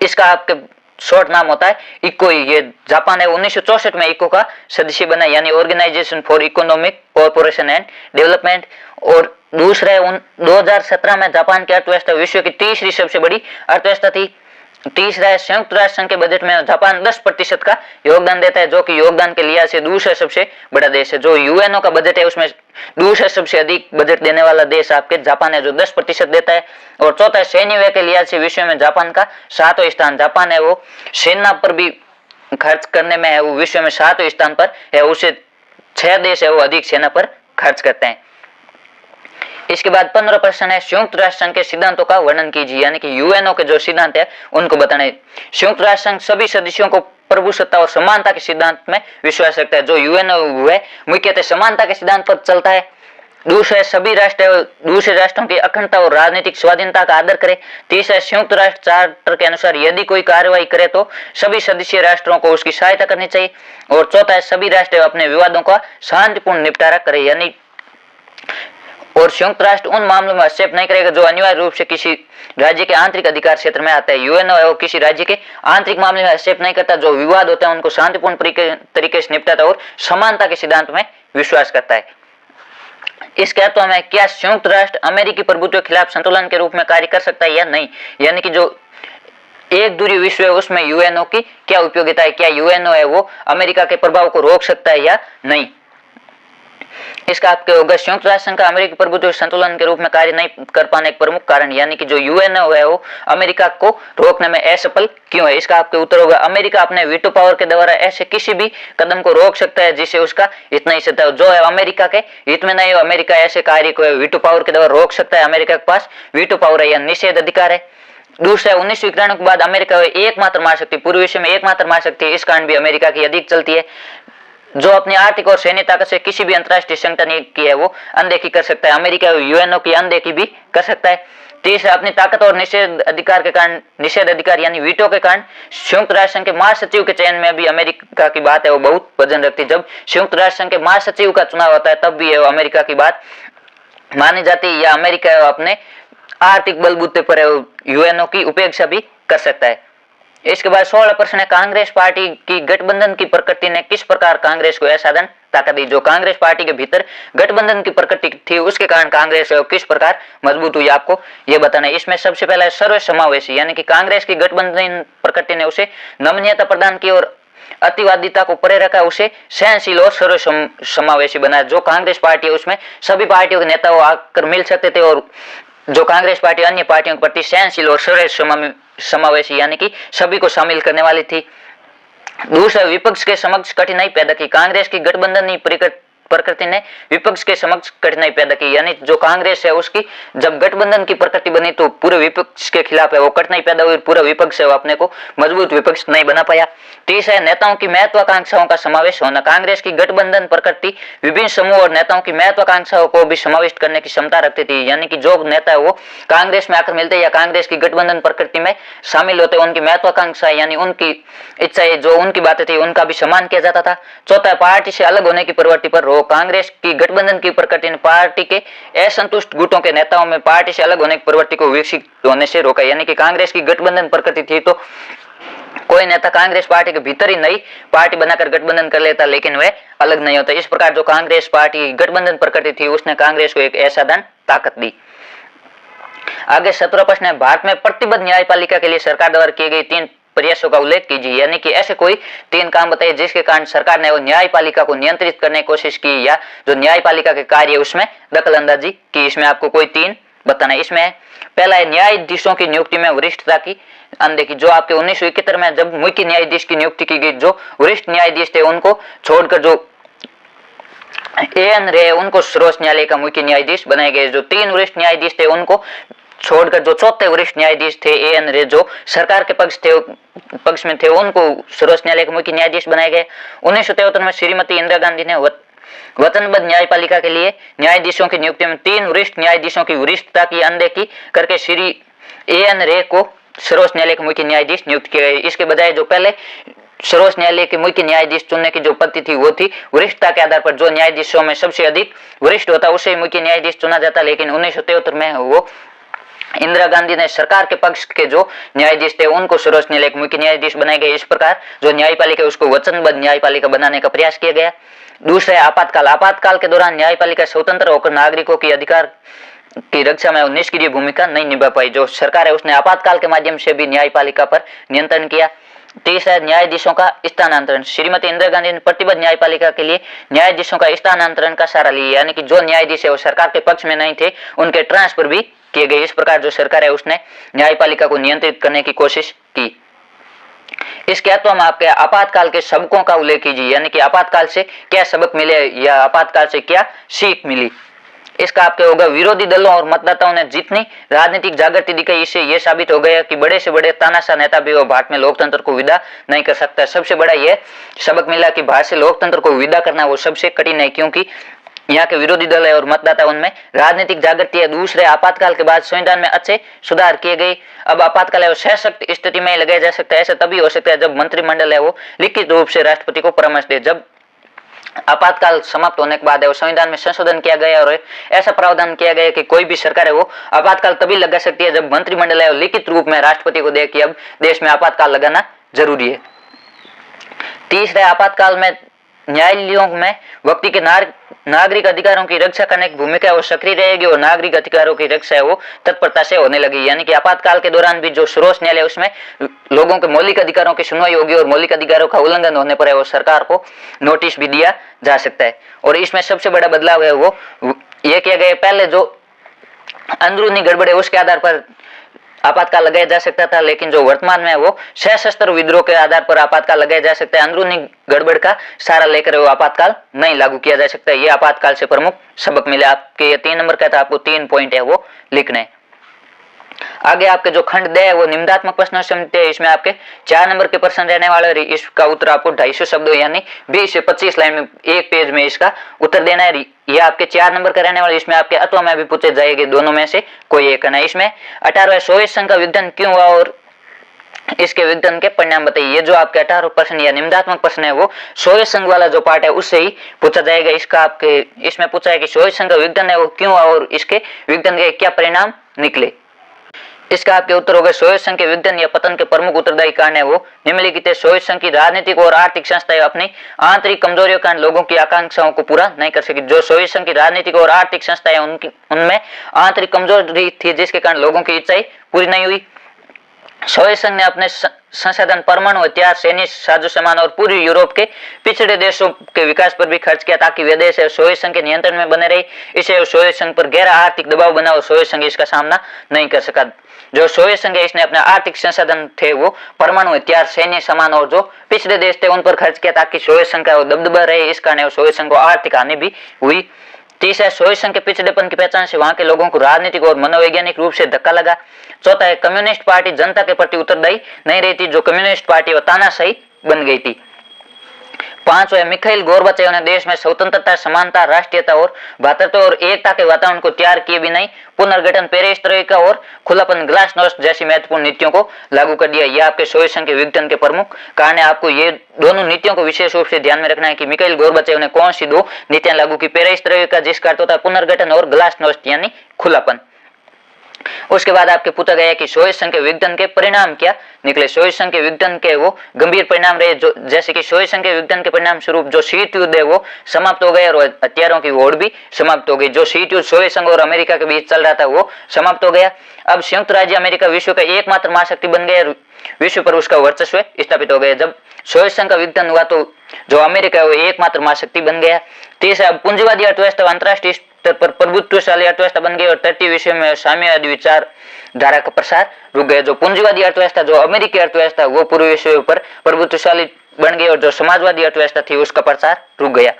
इसका आपके शॉर्ट नाम होता है इकोई। ये जापान है 1964 में इको का सदस्य बना यानी organisation for economic cooperation and development. और दूसरा 2017 में जापान की अर्थव्यवस्था विश्व की तीसरी सबसे बड़ी अर्थव्यवस्था थी। तीसरा है संयुक्त राष्ट्र संघ के बजट में जापान 10% का योगदान देता है, जो कि योगदान के लिहाज से दूसरा सबसे बड़ा देश है। जो यूएनओ का बजट है उसमें दूसरा सबसे अधिक बजट देने वाला देश आपके जापान है जो 10% देता है। और चौथा है सैन्य व्यय के लिहाज से विश्व में जापान का 7वां स्थान। जापान है वो सेना पर भी खर्च करने में है वो विश्व में 7वें स्थान पर है। उसे 6 देश है वो अधिक सेना पर खर्च करते हैं। इसके बाद 15 प्रश्न है संयुक्त राष्ट्र संघ के सिद्धांतों का वर्णन कीजिए यानी कि यूएनओ के जो सिद्धांत है उनको बताना है। संयुक्त राष्ट्र संघ सभी सदस्यों को प्रभुसत्ता और समानता के सिद्धांत में विश्वास रखता है। जो यूएनओ है मुख्यतः समानता के सिद्धांत पर चलता है। दूसरा सभी राष्ट्र दूसरे राष्ट्रों की अखंडता और राजनीतिक स्वाधीनता का आदर करे। तीसरा संयुक्त राष्ट्र चार्टर के अनुसार यदि कोई कार्रवाई करे तो सभी सदस्य राष्ट्रों को उसकी सहायता करनी चाहिए। और चौथा है सभी राष्ट्र अपने विवादों का शांतिपूर्ण निपटारा करे यानी और संयुक्त राष्ट्र उन मामलों में हस्तक्षेप नहीं करेगा जो अनिवार्य रूप से किसी राज्य के आंतरिक अधिकार क्षेत्र में आता है। यूएनओ है वो किसी राज्य के आंतरिक मामले में हस्तक्षेप नहीं करता। जो विवाद होता है उनको शांतिपूर्ण तरीके से निपटाता है और समानता के सिद्धांत में विश्वास करता है। इसके अर्थों में क्या संयुक्त राष्ट्र अमेरिकी प्रभुत्व के खिलाफ संतुलन के रूप में कार्य कर सकता है या नहीं, यानी कि जो एक दूरी विश्व है उसमें यूएनओ की क्या उपयोगिता है, क्या यूएनओ है वो अमेरिका के प्रभाव को रोक सकता है या नहीं। इसका आपके होगा संयुक्त राष्ट्र संघ का अमेरिकी प्रभुत्व संतुलन के रूप में कार्य नहीं कर पाने का प्रमुख कारण यानी कि जो यूएनओ है वो अमेरिका को रोकने में असफल क्यों है। इसका आपके उत्तर होगा अमेरिका अपने वीटो पावर के द्वारा ऐसे किसी भी कदम को रोक सकता है जिसे उसका हित नहीं सकता जो है अमेरिका के हित में नहीं हो। अमेरिका ऐसे कार्य को वीटो पावर के द्वारा रोक सकता है। अमेरिका के पास वीटो पावर है या निषेध अधिकार है। दूसरा 1991 के बाद अमेरिका एकमात्र महाशक्ति पूर्व विश्व में एकमात्र महाशक्ति है। इस कारण भी अमेरिका की अधिक चलती है। जो अपनी आर्थिक और सैन्य ताकत से किसी भी अंतर्राष्ट्रीय संगठन की है वो अनदेखी कर सकता है। अमेरिका यूएनओ की अनदेखी भी कर सकता है। तीसरा अपनी ताकत और निषेध अधिकार के कारण निषेध अधिकार यानी वीटो के कारण संयुक्त राष्ट्र संघ के महासचिव के चयन में भी अमेरिका की बात है वो बहुत वजन रखती है। जब संयुक्त राष्ट्र संघ के महासचिव का चुनाव होता है तब भी है अमेरिका की बात मानी जाती है या अमेरिका अपने आर्थिक बलबूते पर यूएनओ की उपेक्षा भी कर सकता है। इसके बाद 16 प्रश्न है कांग्रेस पार्टी की गठबंधन की प्रकृति ने किस प्रकार कांग्रेस को असाधारण ताकत दी। जो कांग्रेस पार्टी के भीतर गठबंधन की प्रकृति थी उसके कारण कांग्रेस किस प्रकार मजबूत हुई आपको यह बताना है। इसमें सबसे पहला है सर्व समावेशी यानी कि कांग्रेस की गठबंधन प्रकृति ने उसे नमनीयता प्रदान की और अतिवादिता को परे रखा, उसे सहनशील और सर्व समावेशी बनाया। जो कांग्रेस पार्टी है उसमें सभी पार्टियों के नेता आकर मिल सकते थे और जो कांग्रेस पार्टी अन्य पार्टियों के प्रति सहनशील और सर्व समावेशी यानी कि सभी को शामिल करने वाली थी। दूसरा विपक्ष के समक्ष कठिनाई पैदा की। कांग्रेस की गठबंधन प्रकृति ने विपक्ष के समक्ष कठिनाई पैदा की यानी जो कांग्रेस है उसकी जब गठबंधन की प्रकृति बनी तो पूरे विपक्ष के खिलाफ है वो कठिनाई पैदा हुई। पूरा विपक्ष है वो अपने को मजबूत विपक्ष नहीं बना पाया। तीसरा है नेताओं की महत्वाकांक्षाओं का समावेश होना। कांग्रेस की गठबंधन प्रकृति विभिन्न समूह और नेताओं की महत्वाकांक्षाओं को भी समाविष्ट करने की क्षमता रखती थी यानी कि जो नेता है वो कांग्रेस में आकर मिलते या कांग्रेस की गठबंधन प्रकृति में शामिल होते उनकी महत्वाकांक्षा यानी उनकी इच्छाएं जो उनकी बातें थी उनका भी सम्मान किया जाता था। चौथा पार्टी से अलग होने की प्रवृत्ति पर रोक। कांग्रेस की गठबंधन की प्रकृति ने पार्टी के असंतुष्ट गुटों के नेताओं में पार्टी से अलग होने की प्रवृत्ति को विकसित होने से रोका यानी कि कांग्रेस की गठबंधन प्रकृति थी तो कोई नेता कांग्रेस पार्टी के भीतर ही नई पार्टी बनाकर गठबंधन कर लेता लेकिन वह अलग नहीं होता। इस प्रकार जो कांग्रेस पार्टी की गठबंधन प्रकृति थी उसने कांग्रेस को एक असाधारण ताकत दी। आगे 17 प्रश्न है भारत में प्रतिबद्ध न्यायपालिका के लिए सरकार द्वारा किए गए 3 प्रयासों का उल्लेख कीजिए यानी कि ऐसे कोई 3 काम बताइए जिसके कारण सरकार ने वो न्यायपालिका को नियंत्रित करने की कोशिश की या जो न्यायपालिका के कार्य उसमें दखल अंदाजी की। इसमें आपको कोई 3 बताना है। इसमें पहला है न्यायाधीशों की नियुक्ति में वरिष्ठता की अनदेखी। जो आपके 1971 में जब मुख्य न्यायाधीश की नियुक्ति की गई, जो वरिष्ठ न्यायाधीश थे उनको छोड़कर जो एएन रे उनको सर्वोच्च न्यायालय का मुख्य न्यायाधीश बनाए गए। जो 3 वरिष्ठ न्यायाधीश थे उनको छोड़कर जो चौथे वरिष्ठ न्यायाधीश थे एएन रे, जो सरकार के पक्ष में थे, उनको सर्वोच्च न्यायालय के मुख्य न्यायाधीश बनाए गए। 1973 में श्रीमती इंदिरा गांधी ने वचनबद्ध न्यायपालिका के लिए न्यायाधीशों की नियुक्ति में 3 वरिष्ठ न्यायाधीशों की वरिष्ठता की अनदेखी करके श्री एएन रे को सर्वोच्च न्यायालय के मुख्य न्यायाधीश नियुक्त किए गए। इसके बजाय जो पहले सर्वोच्च न्यायालय के मुख्य न्यायाधीश चुनने की जो पद्धति थी वो थी वरिष्ठता के आधार पर, जो न्यायाधीशों में सबसे अधिक वरिष्ठ होता उसे मुख्य न्यायाधीश चुना जाता। लेकिन 1973 में वो इंदिरा गांधी ने सरकार के पक्ष के जो न्यायाधीश थे उनको सर्वोच्च न्यायालय के मुख्य न्यायाधीश बनाए गए। इस प्रकार जो न्यायपालिका उसको वचनबद्ध न्यायपालिका बनाने का प्रयास किया गया। दूसरा है आपातकाल। आपातकाल के दौरान न्यायपालिका स्वतंत्र होकर नागरिकों की अधिकार की रक्षा में निष्क्रिय भूमिका नहीं निभा पाई। जो सरकार है उसने आपातकाल के माध्यम से भी न्यायपालिका पर नियंत्रण किया। तीसरा न्यायाधीशों का स्थानांतरण। श्रीमती इंदिरा गांधी ने प्रतिबद्ध न्यायपालिका के लिए न्यायाधीशों का स्थानांतरण का सहारा लिया, यानी कि जो न्यायाधीश है वो सरकार के पक्ष में नहीं थे उनके ट्रांसफर भी किए गए। इस प्रकार जो सरकार है उसने न्यायपालिका को नियंत्रित करने की कोशिश की। इसके अलावा हम आपके आपातकाल के सबकों का उल्लेख कीजिए, यानी कि आपातकाल से क्या सबक मिले या आपातकाल से क्या सीख मिली। इसका आपके होगा विरोधी दलों और मतदाताओं ने जितनी राजनीतिक जागृति दिखाई, इससे यह साबित हो गया कि बड़े से बड़े तानाशाह नेता भी वो भारत में लोकतंत्र को विदा नहीं कर सकता। सबसे बड़ा यह सबक मिला कि भारत से लोकतंत्र को विदा करना वो सबसे कठिन है, क्योंकि यहाँ के विरोधी दल है और मतदाता उनमें राजनीतिक जागृति है। दूसरे आपातकाल के बाद संविधान में अच्छे सुधार किए गए। अब आपातकाल है वो सशक्त स्थिति में लगाया जा सकता है। ऐसा तभी हो सकता है जब मंत्रिमंडल है वो लिखित रूप से राष्ट्रपति को परामर्श दे। जब आपातकाल समाप्त होने के बाद है वो संविधान में संशोधन किया गया और ऐसा प्रावधान किया गया कि कोई भी सरकार है वो आपातकाल तभी लगा सकती है जब मंत्रिमंडल है वो लिखित रूप में राष्ट्रपति को दे कि अब देश में आपातकाल लगाना जरूरी है। तीसरा, आपातकाल में न्यायालयों में व्यक्ति के नागरिक अधिकारों की रक्षा करने की भूमिका है वो सक्रिय रहेगी और नागरिक अधिकारों की रक्षा है वो तत्परता से होने लगी। यानी कि आपातकाल के दौरान भी जो सर्वोच्च न्यायालय उसमें लोगों के मौलिक अधिकारों की सुनवाई होगी और मौलिक अधिकारों का उल्लंघन होने पर है वो सरकार को नोटिस भी दिया जा सकता है। और इसमें सबसे बड़ा बदलाव है वो ये किया गया, पहले जो अंदरूनी गड़बड़ है उसके आधार पर आपातकाल लगाया जा सकता था, लेकिन जो वर्तमान में वो सशस्त्र विद्रोह के आधार पर आपातकाल लगाया जा सकता है। अंदरूनी गड़बड़ का सहारा लेकर वो आपातकाल नहीं लागू किया जा सकता है। ये आपातकाल से प्रमुख सबक मिले। आपके ये 3 नंबर का था, आपको 3 पॉइंट है वो लिखने हैं। आगे आपके जो खंड दे है वो निम्नात्मक प्रश्नों से मिलते हैं। इसमें आपके 4 नंबर के प्रश्न रहने वाले। इसका उत्तर आपको 250 शब्दों यानी 20 से 25 लाइन में एक पेज में इसका उत्तर देना है। ये आपके 4 नंबर का रहने वाले। इसमें आपके अथवा में भी पूछे जाएंगे, दोनों में से कोई एक करना है। इसमें 18वां सोवियत संघ का विघटन क्यों हुआ और इसके विघटन के परिणाम बताइए। ये जो आपके 18 प्रश्न या निम्नात्मक प्रश्न है वो सोवियत संघ वाला जो पार्ट है उससे ही पूछा जाएगा। इसका आपके इसमें पूछा है कि सोवियत संघ का विघटन है वो क्यों हुआ और इसके विघटन के क्या परिणाम निकले। इसका आपके उत्तर होगा सोवियत संघ के विघटन या पतन के प्रमुख उत्तरदायी कारण है वो निम्नलिखित है। सोवियत संघ की राजनीतिक और आर्थिक संस्थाएं अपनी आंतरिक कमजोरियों के कारण लोगों की आकांक्षाओं को पूरा नहीं कर सकी। जो सोवियत संघ की राजनीतिक और आर्थिक संस्थाएं उनमें आंतरिक कमजोरी थी जिसके कारण लोगों की इच्छाएं पूरी नहीं हुई। सोवियत संघ ने अपने संसाधन, परमाणु हथियार, सैन्य साजो सामान और पूर्वी यूरोप के पिछड़े देशों के विकास पर भी खर्च किया ताकि वे देश सोवियत संघ के नियंत्रण में बने रहे। इसे सोवियत संघ पर गहरा आर्थिक दबाव बना और सोवियत संघ इसका सामना नहीं कर सका। जो सोवियत संघ है इसने अपने आर्थिक संसाधन थे वो परमाणु हथियार, सैन्य सामान और जो पिछड़े देश थे उन पर खर्च किया ताकि सोवियत संघ का दबदबा रहे। इस कारण सोवियत संघ को आर्थिक हानि भी हुई। तीसरा, सोवियत संघ के पिछड़ेपन की पहचान से वहां के लोगों को राजनीतिक और मनोवैज्ञानिक रूप से धक्का लगा। चौथा है, कम्युनिस्ट पार्टी जनता के प्रति उत्तरदायी नहीं रही थी। जो कम्युनिस्ट पार्टी वो तानाशाही बन गई थी। पांचवा है, मिखाइल गोर्बाचेव ने देश में स्वतंत्रता, समानता, राष्ट्रीयता और भ्रातृत्व और एकता के वातावरण को तैयार किए भी नहीं पुनर्गठन, पेरेस्ट्रोइका और खुलापन, ग्लासनोस्ट जैसी महत्वपूर्ण नीतियों को लागू कर दिया। यह आपके सोवियत संघ के विघटन के प्रमुख कारण है। आपको ये दोनों नीतियों को विशेष रूप से ध्यान में रखना है कि मिखाइल गोर्बाचेव ने कौन सी 2 नीतियां लागू की। पेरेस्ट्रोइका जिसका अर्थ होता है पुनर्गठन और ग्लासनोस्ट यानी खुलापन। उसके बाद आपके पूछा गया कि सोवियत संघ के विघटन के परिणाम क्या निकले। सोवियत संघ के विघटन के वो गंभीर परिणाम रहे, जो जैसे कि सोवियत संघ के विघटन के परिणाम स्वरूप जो शीत युद्ध है वो समाप्त हो गए और हथियारों की होड़ भी समाप्त हो गई। जो शीत युद्ध सोवियत संघ और अमेरिका के बीच चल रहा था वो समाप्त हो गया। अब संयुक्त राज्य अमेरिका विश्व का एकमात्र महाशक्ति बन गया, विश्व पर उसका वर्चस्व स्थापित हो गया। जब सोवियत संघ का विघटन हुआ तो जो अमेरिका है वो एकमात्र महाशक्ति बन गया। तीसरा, पूंजीवादी अर्थव्यवस्था अंतर्राष्ट्रीय स्तर पर प्रभुत्वशाली अर्थव्यवस्था बन गई और तटीय विषयों में साम्यवादी विचारधारा का प्रसार रुक गया। जो पूंजीवादी अर्थव्यवस्था, जो अमेरिकी अर्थव्यवस्था, वो पूर्वी विषयों पर प्रभुत्वशाली बन गई और जो समाजवादी अर्थव्यवस्था थी उसका प्रसार रुक गया।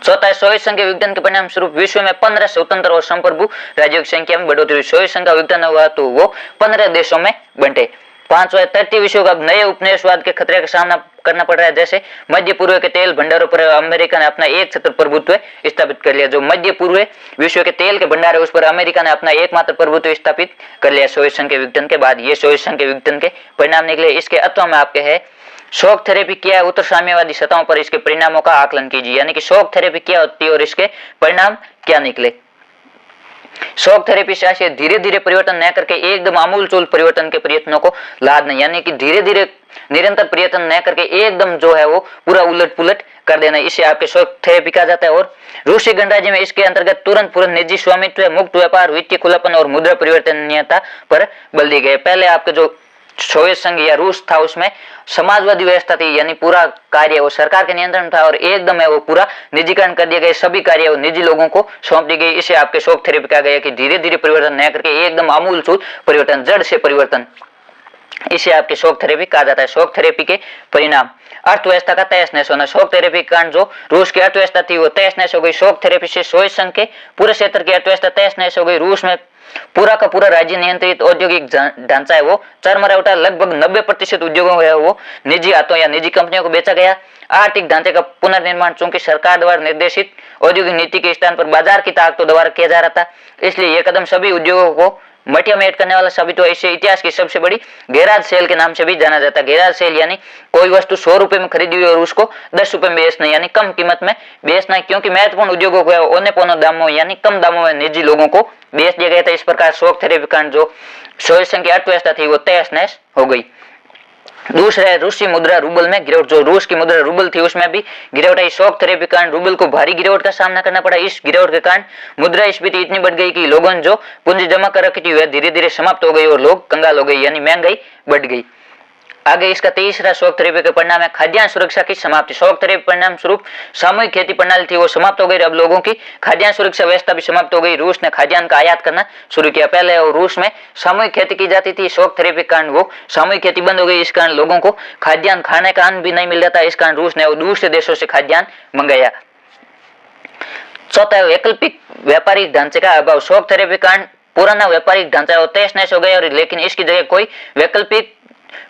चौथा है सोवियत संघ के विघटन के परिणाम स्वरूप विश्व में 15 स्वतंत्र और संप्रभु राज्यों की संख्या में बढ़ोतरी हुई। सोवियत संघ का विघटन हुआ तो वो 15 देशों में बंटे। पांचवा, तटीय विश्व को अब नए उपनिवेशवाद के खतरे का सामना करना पड़ रहा है। जैसे मध्य पूर्व के तेल भंडारों पर अमेरिका ने अपना एक छत्र प्रभुत्व स्थापित कर लिया। जो मध्य पूर्व विश्व के तेल के भंडार है उस पर अमेरिका ने अपना एकमात्र प्रभुत्व स्थापित कर लिया सोवियत संघ के विघटन के बाद। ये सोवियत संघ के विघटन के परिणाम निकले। इसके अथवा में आपके है शॉक थेरेपी क्या है, उत्तर साम्यवादी सतहों पर इसके परिणामों का आकलन कीजिए। यानी कि शॉक थेरेपी क्या होती है और इसके परिणाम क्या निकले। शॉक थेरेपी से धीरे धीरे परिवर्तन न करके एकदम आमूलचूल परिवर्तन के प्रयत्नों को लादना, यानी कि धीरे धीरे निरंतर प्रयत्न न करके एकदम जो है वो पूरा उलट पुलट कर देना, इसे आपके शॉक थेरेपी कहा जाता है। और रूसी गणराज्य में इसके अंतर्गत तुरंत निजी स्वामित्व, मुक्त व्यापार, वित्तीय खुलापन और मुद्रा परिवर्तनीयता पर बल दिए गए। पहले आपके जो सोवियत संघ या रूस था उसमें समाजवादी व्यवस्था थी, यानी पूरा कार्य वो सरकार के नियंत्रण था और एकदम है वो पूरा निजीकरण कर दिया गया, सभी कार्य वो निजी लोगों को सौंप दी गई। इसे आपके शॉक थेरेपी कहा गया कि धीरे धीरे परिवर्तन न करके एकदम आमूलचूल परिवर्तन, जड़ से परिवर्तन, इसे आपके शॉक थेरेपी कहा जाता है। शॉक थेरेपी के परिणाम, अर्थव्यवस्था का तहस नहस होना। शॉक थेरेपी के कारण जो रूस की अर्थव्यवस्था थी वो तहस नहस हो गई। शॉक थेरेपी से सोवियत संघ के पूरे क्षेत्र की अर्थव्यवस्था तहस नहस हो गई। रूस में पूरा का पूरा राज्य नियंत्रित औद्योगिक ढांचा है वो चरमरा उठा। लगभग 90% उद्योगों है वो निजी हाथों या निजी कंपनियों को बेचा गया। आर्थिक ढांचे का पुनर्निर्माण चूंकि सरकार द्वारा निर्देशित औद्योगिक नीति के स्थान पर बाजार की ताकतों द्वारा किया जा रहा था, इसलिए यह कदम सभी उद्योगों को मटिया में करने वाला साबित हुआ। इसे इतिहास की सबसे बड़ी गैराज सेल के नाम से भी जाना जाता है। गैराज सेल यानी कोई वस्तु 100 रुपए में खरीदी हुई और उसको 10 रुपए में बेचना, यानी कम कीमत में बेचना, क्योंकि महत्वपूर्ण उद्योगों को औने पौने दामों यानी कम दामों में निजी लोगों को बेच दिया गया था। इस प्रकार शॉक थेरेपी कारण जो सोवियत संघ की अर्थव्यवस्था थी वो तहस नहस हो गई। दूसरा है रूसी मुद्रा रूबल में गिरावट। जो रूस की मुद्रा रूबल थी उसमें भी गिरावट आई। शॉक थेरेपी के कारण रूबल को भारी गिरावट का सामना करना पड़ा। इस गिरावट के कारण मुद्रास्फीति इतनी बढ़ गई कि लोगों ने जो पूंजी जमा कर रखी थी वह धीरे धीरे समाप्त हो गई और लोग कंगाल हो गए, यानी महंगाई बढ़ गई। आगे इसका तीसरा शॉक थेरेपी का परिणाम है खाद्यान्न सुरक्षा की समाप्ति। शॉक थेरेपी परिणाम स्वरूप सामूहिक खेती प्रणाली थी वो समाप्त हो गई। अब लोगों की खाद्यान्न सुरक्षा व्यवस्था भी समाप्त हो गई। रूस ने खाद्यान्न का आयात करना शुरू किया। पहले और रूस में सामूहिक खेती की जाती थी, शॉक थेरेपी के कारण वो सामूहिक खेती बंद हो गई। इस कारण लोगों को खाद्यान्न खाने का अन्न भी नहीं मिल रहा था। इस कारण रूस ने वो दूसरे देशों से खाद्यान्न मंगाया। चौथा, वैकल्पिक व्यापारिक ढांचे का अभाव। शॉक थेरेपी कारण पुराना व्यापारिक ढांचा तहस नहस हो गया और लेकिन इसकी जगह कोई वैकल्पिक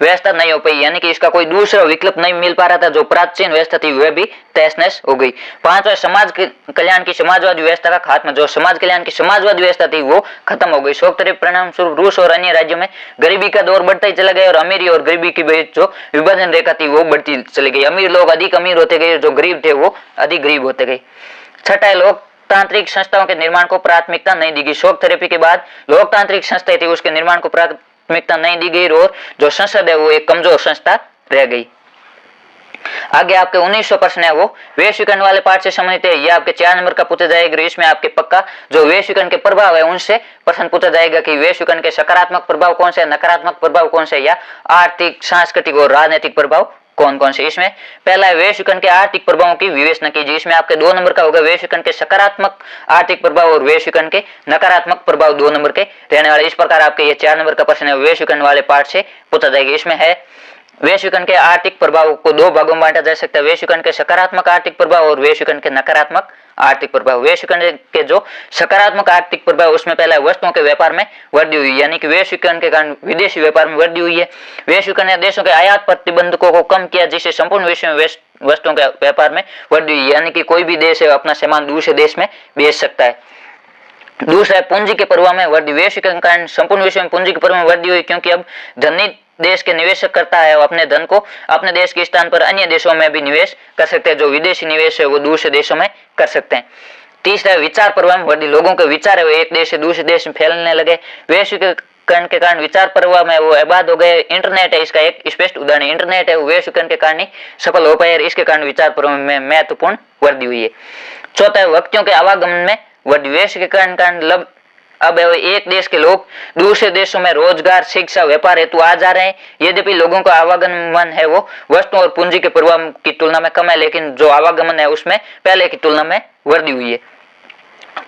व्यवस्था नहीं हो पाई, यानी कि इसका कोई दूसरा विकल्प नहीं मिल पा रहा था। जो प्राचीन व्यवस्था थी वह भी तहस नहस हो गई। पांचवा, समाज कल्याण की समाजवादी व्यवस्था का खात्मा। जो समाज कल्याण की समाजवादी व्यवस्था थी वो खत्म हो गई। शॉक थेरेपी परिणाम स्वरूप रूस और अन्य राज्यों में गरीबी का दौर बढ़ता ही चला गया और अमीरी और गरीबी के बीच जो विभाजन रेखा थी वो बढ़ती चली गई। अमीर लोग अधिक अमीर होते गए, जो गरीब थे वो अधिक गरीब होते गए। छठा, लोकतांत्रिक संस्थाओं के निर्माण को प्राथमिकता नहीं दी गई। शॉक थेरेपी के बाद लोकतांत्रिक संस्थाएं थी उसके निर्माण को प्राथमिकता नहीं दी गई और जो संसद है वो एक कमजोर संस्था रह गई। आगे आपके 1900 प्रश्न है वो वैश्वीकरण वाले पार्ट से संबंधित है। ये आपके 4 नंबर का पूछा जाएगा। इसमें आपके पक्का जो वैश्वीकरण के प्रभाव है उनसे प्रश्न पूछा जाएगा कि वैश्वीकरण के सकारात्मक प्रभाव कौन से, नकारात्मक प्रभाव कौन से, या आर्थिक, सांस्कृतिक और राजनीतिक प्रभाव कौन कौन से। इसमें पहला है वैश्वीकरण के आर्थिक प्रभावों की विवेचना कीजिए। इसमें आपके 2 नंबर का होगा वैश्वीकरण के सकारात्मक आर्थिक प्रभाव और वैश्वीकरण के नकारात्मक प्रभाव 2 नंबर के रहने वाले। इस प्रकार आपके ये 4 नंबर का प्रश्न है वैश्वीकरण वाले पार्ट से पूछा जाएगा। इसमें है वैश्वीकरण के आर्थिक प्रभाव को 2 भागों में बांटा जा सकता है, वैश्वीकरण के सकारात्मक आर्थिक प्रभाव और वैश्वीकरण के नकारात्मक आर्थिक प्रभाव। वैश्वीकरण के जो सकारात्मक आर्थिक प्रभाव उसमें पहला है वस्तुओं के व्यापार में वृद्धि हुई, यानी कि वैश्वीकरण के कारण विदेशी व्यापार में वृद्धि हुई है। वैश्वीकरण ने देशों के आयात प्रतिबंधकों को कम किया जिससे संपूर्ण विश्व में वस्तुओं के व्यापार में वृद्धि हुई, यानी कि कोई भी देश है अपना सामान दूसरे देश में बेच सकता है। दूसरा है पूंजी के प्रवाह में वृद्धि। वैश्वीकरण के कारण संपूर्ण विश्व में पूंजी के प्रवाह में वृद्धि हुई क्योंकि अब धनी देश के निवेशक करता है अपने धन को अपने देश के स्थान पर अन्य देशों में भी निवेश कर सकते हैं। जो विदेशी निवेश है वो दूसरे देशों में कर सकते हैं। तीसरा है विचार प्रवाह में वृद्धि। लोगों के विचार है वो एक देश से दूसरे देश में फैलने लगे। वैश्वीकरण के कारण विचार प्रवाह में वो आबाद हो गए। इंटरनेट है इसका एक स्पष्ट उदाहरण। इंटरनेट है वो वैश्वीकरण के कारण ही सफल हो पाए। इसके कारण विचार प्रवाह में महत्वपूर्ण वृद्धि हुई है। चौथा है व्यक्तियों के आवागमन में वृद्धि। वैश्वीकरण के कारण अब एक देश के लोग दूसरे देशों में रोजगार, शिक्षा, व्यापार हेतु आ जा रहे हैं। यद्यपि लोगों का आवागमन है वो वस्तुओं और पूंजी के प्रवाह की तुलना में कम है, लेकिन जो आवागमन है उसमें पहले की तुलना में वृद्धि हुई है।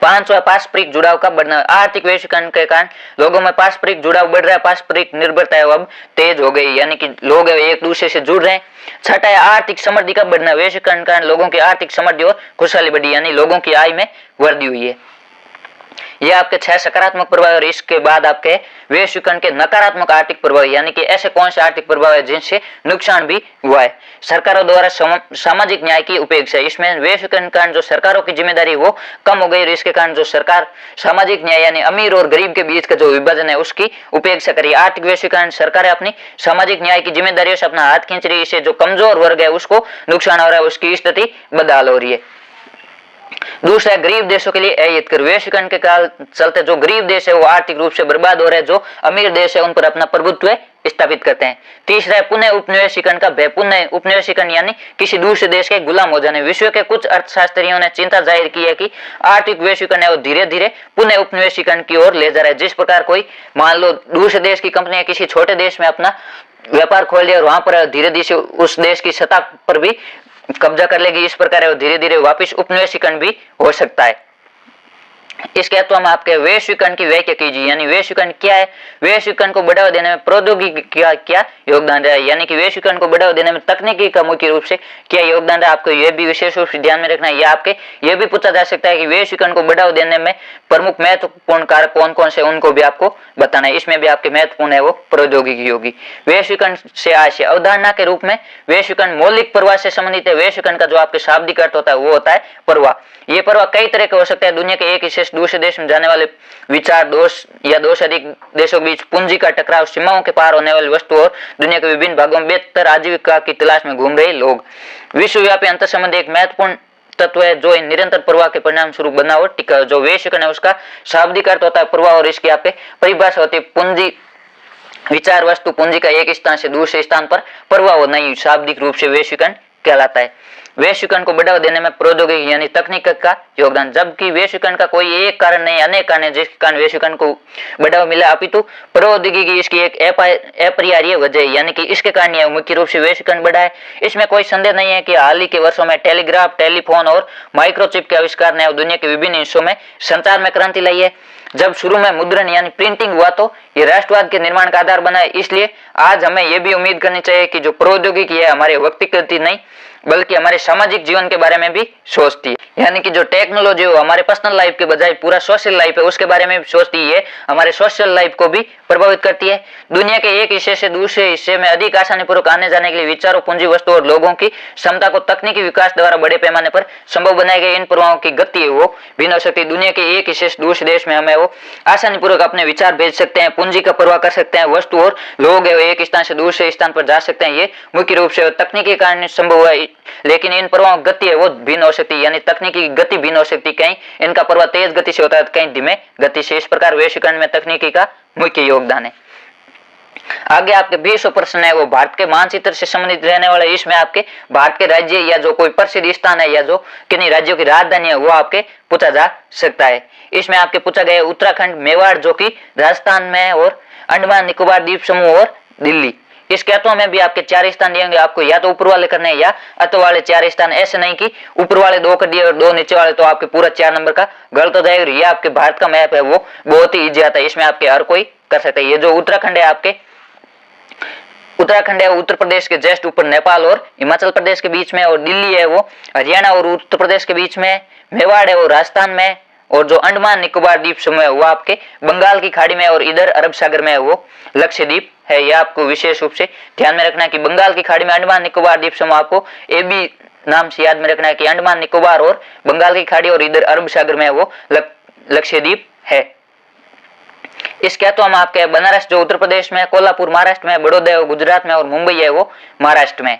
पांचवा, पारस्परिक जुड़ाव का बढ़ना। आर्थिक वैश्वीकरण के कारण लोगों में पारस्परिक जुड़ाव बढ़ रहा है, पारस्परिक निर्भरता अब तेज हो गई, यानी कि लोग एक दूसरे से जुड़ रहे हैं। छठा है आर्थिक समृद्धि का बढ़ना। वैश्वीकरण के कारण लोगों की आर्थिक समृद्धि और खुशहाली बढ़ी, यानी लोगों की आय में वृद्धि हुई है। ये आपके 6 सकारात्मक प्रभाव और इसके बाद आपके वैश्वीकरण के नकारात्मक आर्थिक प्रभाव, यानी कि ऐसे कौन से आर्थिक प्रभाव है जिनसे नुकसान भी हुआ है। सरकारों द्वारा सामाजिक न्याय की उपेक्षा। इसमें वैश्वीकरण के कारण जो सरकारों की जिम्मेदारी वो कम हो गई और इसके कारण जो सरकार सामाजिक न्याय यानी अमीर और गरीब के बीच का जो विभाजन है उसकी उपेक्षा करी। आर्थिक वैश्वीकरण, सरकारें अपनी सामाजिक न्याय की जिम्मेदारियों से अपना हाथ खींच रही है, इससे जो कमजोर वर्ग है उसको नुकसान हो रहा है, उसकी स्थिति बदहाल हो रही है। दूसरा है गरीब देशों के लिए अहित कर। वैश्वीकरण के काल चलते जो गरीब देश है वो आर्थिक रूप से बर्बाद हो रहे हैं, जो अमीर देश है उन पर अपना प्रभुत्व स्थापित करते हैं। तीसरा है पुनः उपनिवेशीकरण का भय। पुनः उपनिवेशीकरण यानी किसी दूसरे देश के गुलाम हो जाने। विश्व के कुछ अर्थशास्त्रियों ने चिंता जाहिर की है कि आर्थिक वैश्वीकरण है वो धीरे धीरे पुनः उपनिवेशीकरण की ओर ले जा रहा है। जिस प्रकार कोई मान लो दूसरे देश की कंपनी किसी छोटे देश में अपना व्यापार खोल लिया और वहां पर धीरे धीरे उस देश की सत्ता पर भी कब्जा कर लेगी, इस प्रकार धीरे धीरे वापिस उपनिवेशीकरण भी हो सकता है। इसके अलावा हम आपके वैश्वीकरण की व्याख्या कीजिए, यानी वैश्वीकरण क्या है। वैश्वीकरण को बढ़ावा देने में प्रौद्योगिकी का क्या योगदान रहा है, यानी कि वैश्वीकरण को बढ़ावा देने में तकनीकी का मुख्य रूप से क्या योगदान रहा है, आपको यह भी विशेष रूप से ध्यान में रखना है। या आपके यह भी पूछा जा सकता है कि वैश्वीकरण को बढ़ावा देने में प्रमुख महत्वपूर्ण कारक कौन कौन से, उनको भी आपको बताना है। इसमें भी आपके महत्वपूर्ण है वो प्रौद्योगिकी होगी। वैश्वीकरण से आशय अवधारणा के रूप में वैश्वीकरण मौलिक प्रवाह से संबंधित है। वैश्वीकरण का जो आपके शाब्दिक अर्थ होता है वो होता है प्रवाह। ये प्रवाह कई तरह के हो सकता है। दुनिया के एक हिस्से से दूसरे देश में जाने वाले विचार, दोष या दो से अधिक देशों के बीच पूंजी का टकराव, सीमाओं के पार होने वाली वस्तु और दुनिया के विभिन्न भागों में बेहतर आजीविका की तलाश में घूम रहे लोग। विश्वव्यापी अंतर संबंध एक महत्वपूर्ण तत्व है जो इन निरंतर प्रवाह के परिणाम स्वरूप बना और टिका। जो वैश्वीकरण है उसका शाब्दिक अर्थ होता है प्रवाह और इसकी आपके परिभाषा होती है पूंजी, विचार, वस्तु, पूंजी का एक स्थान से दूसरे स्थान पर प्रवाह होना ही शाब्दिक रूप से वैश्वीकरण कहलाता है। वैश्वीकरण को बढ़ावा देने में प्रौद्योगिकी यानी तकनीक का योगदान। जबकि वैश्वीकरण का कोई एक कारण नहीं, अनेक कारण है जिसके कारण वैश्वीकरण को बढ़ावा मिला, अपितु प्रौद्योगिकी इसकी एक अपरिहार्य वजह है, यानी कि इसके कारण यह मुख्य रूप से वैश्वीकरण बढ़ा है। इसमें कोई संदेह नहीं है कि हाल ही के वर्षों में टेलीग्राफ, टेलीफोन और माइक्रोचिप के आविष्कार ने दुनिया के विभिन्न हिस्सों में संचार में क्रांति लाई है। जब शुरू में मुद्रण यानी प्रिंटिंग हुआ तो ये राष्ट्रवाद के निर्माण का आधार बना है। इसलिए आज हमें यह भी उम्मीद करनी चाहिए कि जो प्रौद्योगिकी है हमारे व्यक्तिगत नहीं बल्कि हमारे सामाजिक जीवन के बारे में भी सोचती है, यानी कि जो टेक्नोलॉजी हो हमारे पर्सनल लाइफ के बजाय पूरा सोशल लाइफ है उसके बारे में भी सोचती है, हमारे सोशल लाइफ को भी प्रभावित करती है। दुनिया के एक हिस्से से दूसरे हिस्से में अधिक आसानी पूर्वक आने जाने के लिए विचारों, पूंजी, वस्तु और लोगों की क्षमता को तकनीकी विकास द्वारा बड़े पैमाने पर संभव बनाए गए इन प्रभावों की गति है वो भिन्न हो सकती है। दुनिया के एक हिस्से से दूसरे देश में हमें वो आसानी पूर्वक अपने विचार भेज सकते हैं, पूंजी का प्रवाह कर सकते हैं, वस्तु और लोग है एक स्थान से दूसरे स्थान पर जा सकते हैं। ये मुख्य रूप से तकनीकी कारण संभव है, लेकिन इन प्रवाहों की गति है वो भिन्न हो सकती है, यानी तकनीकी गति भिन्न हो सकती है। कहीं इनका प्रवाह तेज गति से होता है, कहीं धीमे गति से। इस प्रकार वैश्वीकरण में तकनीकी का मुख्य योगदान है। आगे आपके 20 प्रश्न है वो भारत के मानचित्र से संबंधित रहने वाला। इसमें आपके भारत के राज्य या जो कोई प्रसिद्ध स्थान है या जो किन्हीं राज्यों की राजधानी है वो आपके पूछा जा सकता है। इसमें आपके पूछा गया उत्तराखंड, मेवाड़ जो कि राजस्थान में है, और अंडमान निकोबार द्वीप समूह और दिल्ली। इसके अथवा में भी आपके 4 स्थान दिए होंगे, आपको या तो ऊपर वाले करने या अथवा वाले 4 स्थान। ऐसे नहीं कि ऊपर वाले 2 कर दिए और 2 नीचे वाले, तो आपके पूरा 4 नंबर का गलत हो जाएगा। ये आपके भारत का मैप है वो बहुत ही इजी आता है, इसमें आपके हर कोई कर सकता है। ये जो उत्तराखंड है आपके उत्तराखंड है उत्तर प्रदेश के जस्ट ऊपर नेपाल और हिमाचल प्रदेश के बीच में, और दिल्ली है वो हरियाणा और उत्तर प्रदेश के बीच में, मेवाड़ है वो राजस्थान में, और जो अंडमान निकोबार द्वीप समूह है वो आपके बंगाल की खाड़ी में, और इधर अरब सागर में है वो लक्षद्वीप है। यह आपको विशेष रूप से ध्यान में रखना है कि बंगाल की खाड़ी में अंडमान निकोबार द्वीप समूह, आपको ए बी नाम से याद में रखना है कि अंडमान निकोबार और बंगाल की खाड़ी और इधर अरब सागर में है वो लक्षद्वीप है। इसके तो हम आपके बनारस जो उत्तर प्रदेश में, कोल्हापुर महाराष्ट्र में, बड़ौदा गुजरात में, और मुंबई है वो महाराष्ट्र में।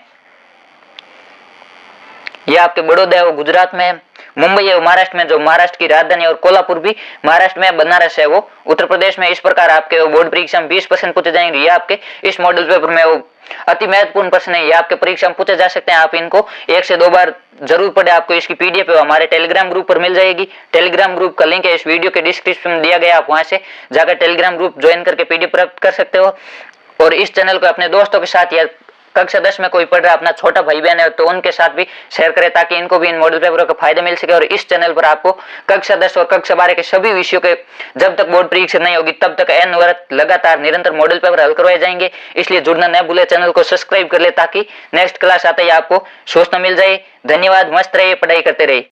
यह आपके बड़ौदा है वो गुजरात में, मुंबई है वो महाराष्ट्र में जो महाराष्ट्र की राजधानी, और कोल्हापुर भी महाराष्ट्र में, बनारस है वो उत्तर प्रदेश में। इस प्रकार आपके बोर्ड परीक्षा में 20% पूछे जाएंगे। ये आपके इस मॉडल पेपर में वो अति महत्वपूर्ण प्रश्न है, ये आपके परीक्षा में पूछे जा सकते हैं। आप इनको 1 से 2 बार जरूर पढ़े। आपको इसकी पीडीएफ हमारे टेलीग्राम ग्रुप पर मिल जाएगी। टेलीग्राम ग्रुप का लिंक है इस वीडियो के डिस्क्रिप्शन में दिया गया, आप वहां से जाकर टेलीग्राम ग्रुप ज्वाइन करके पीडीएफ प्राप्त कर सकते हो। और इस चैनल को अपने दोस्तों के साथ या कक्षा 10 में कोई पढ़ रहा अपना छोटा भाई बहन है तो उनके साथ भी शेयर करें ताकि इनको भी इन मॉडल पेपरों का फायदा मिल सके। और इस चैनल पर आपको कक्षा 10 और कक्षा 12 के सभी विषयों के जब तक बोर्ड परीक्षा नहीं होगी तब तक अनवरत लगातार निरंतर मॉडल पेपर हल करवाए जाएंगे। इसलिए जुड़ना न भूले, चैनल को सब्सक्राइब कर ले ताकि नेक्स्ट क्लास आते ही आपको सूचना मिल जाए। धन्यवाद, मस्त रहिए, पढ़ाई करते रहिए।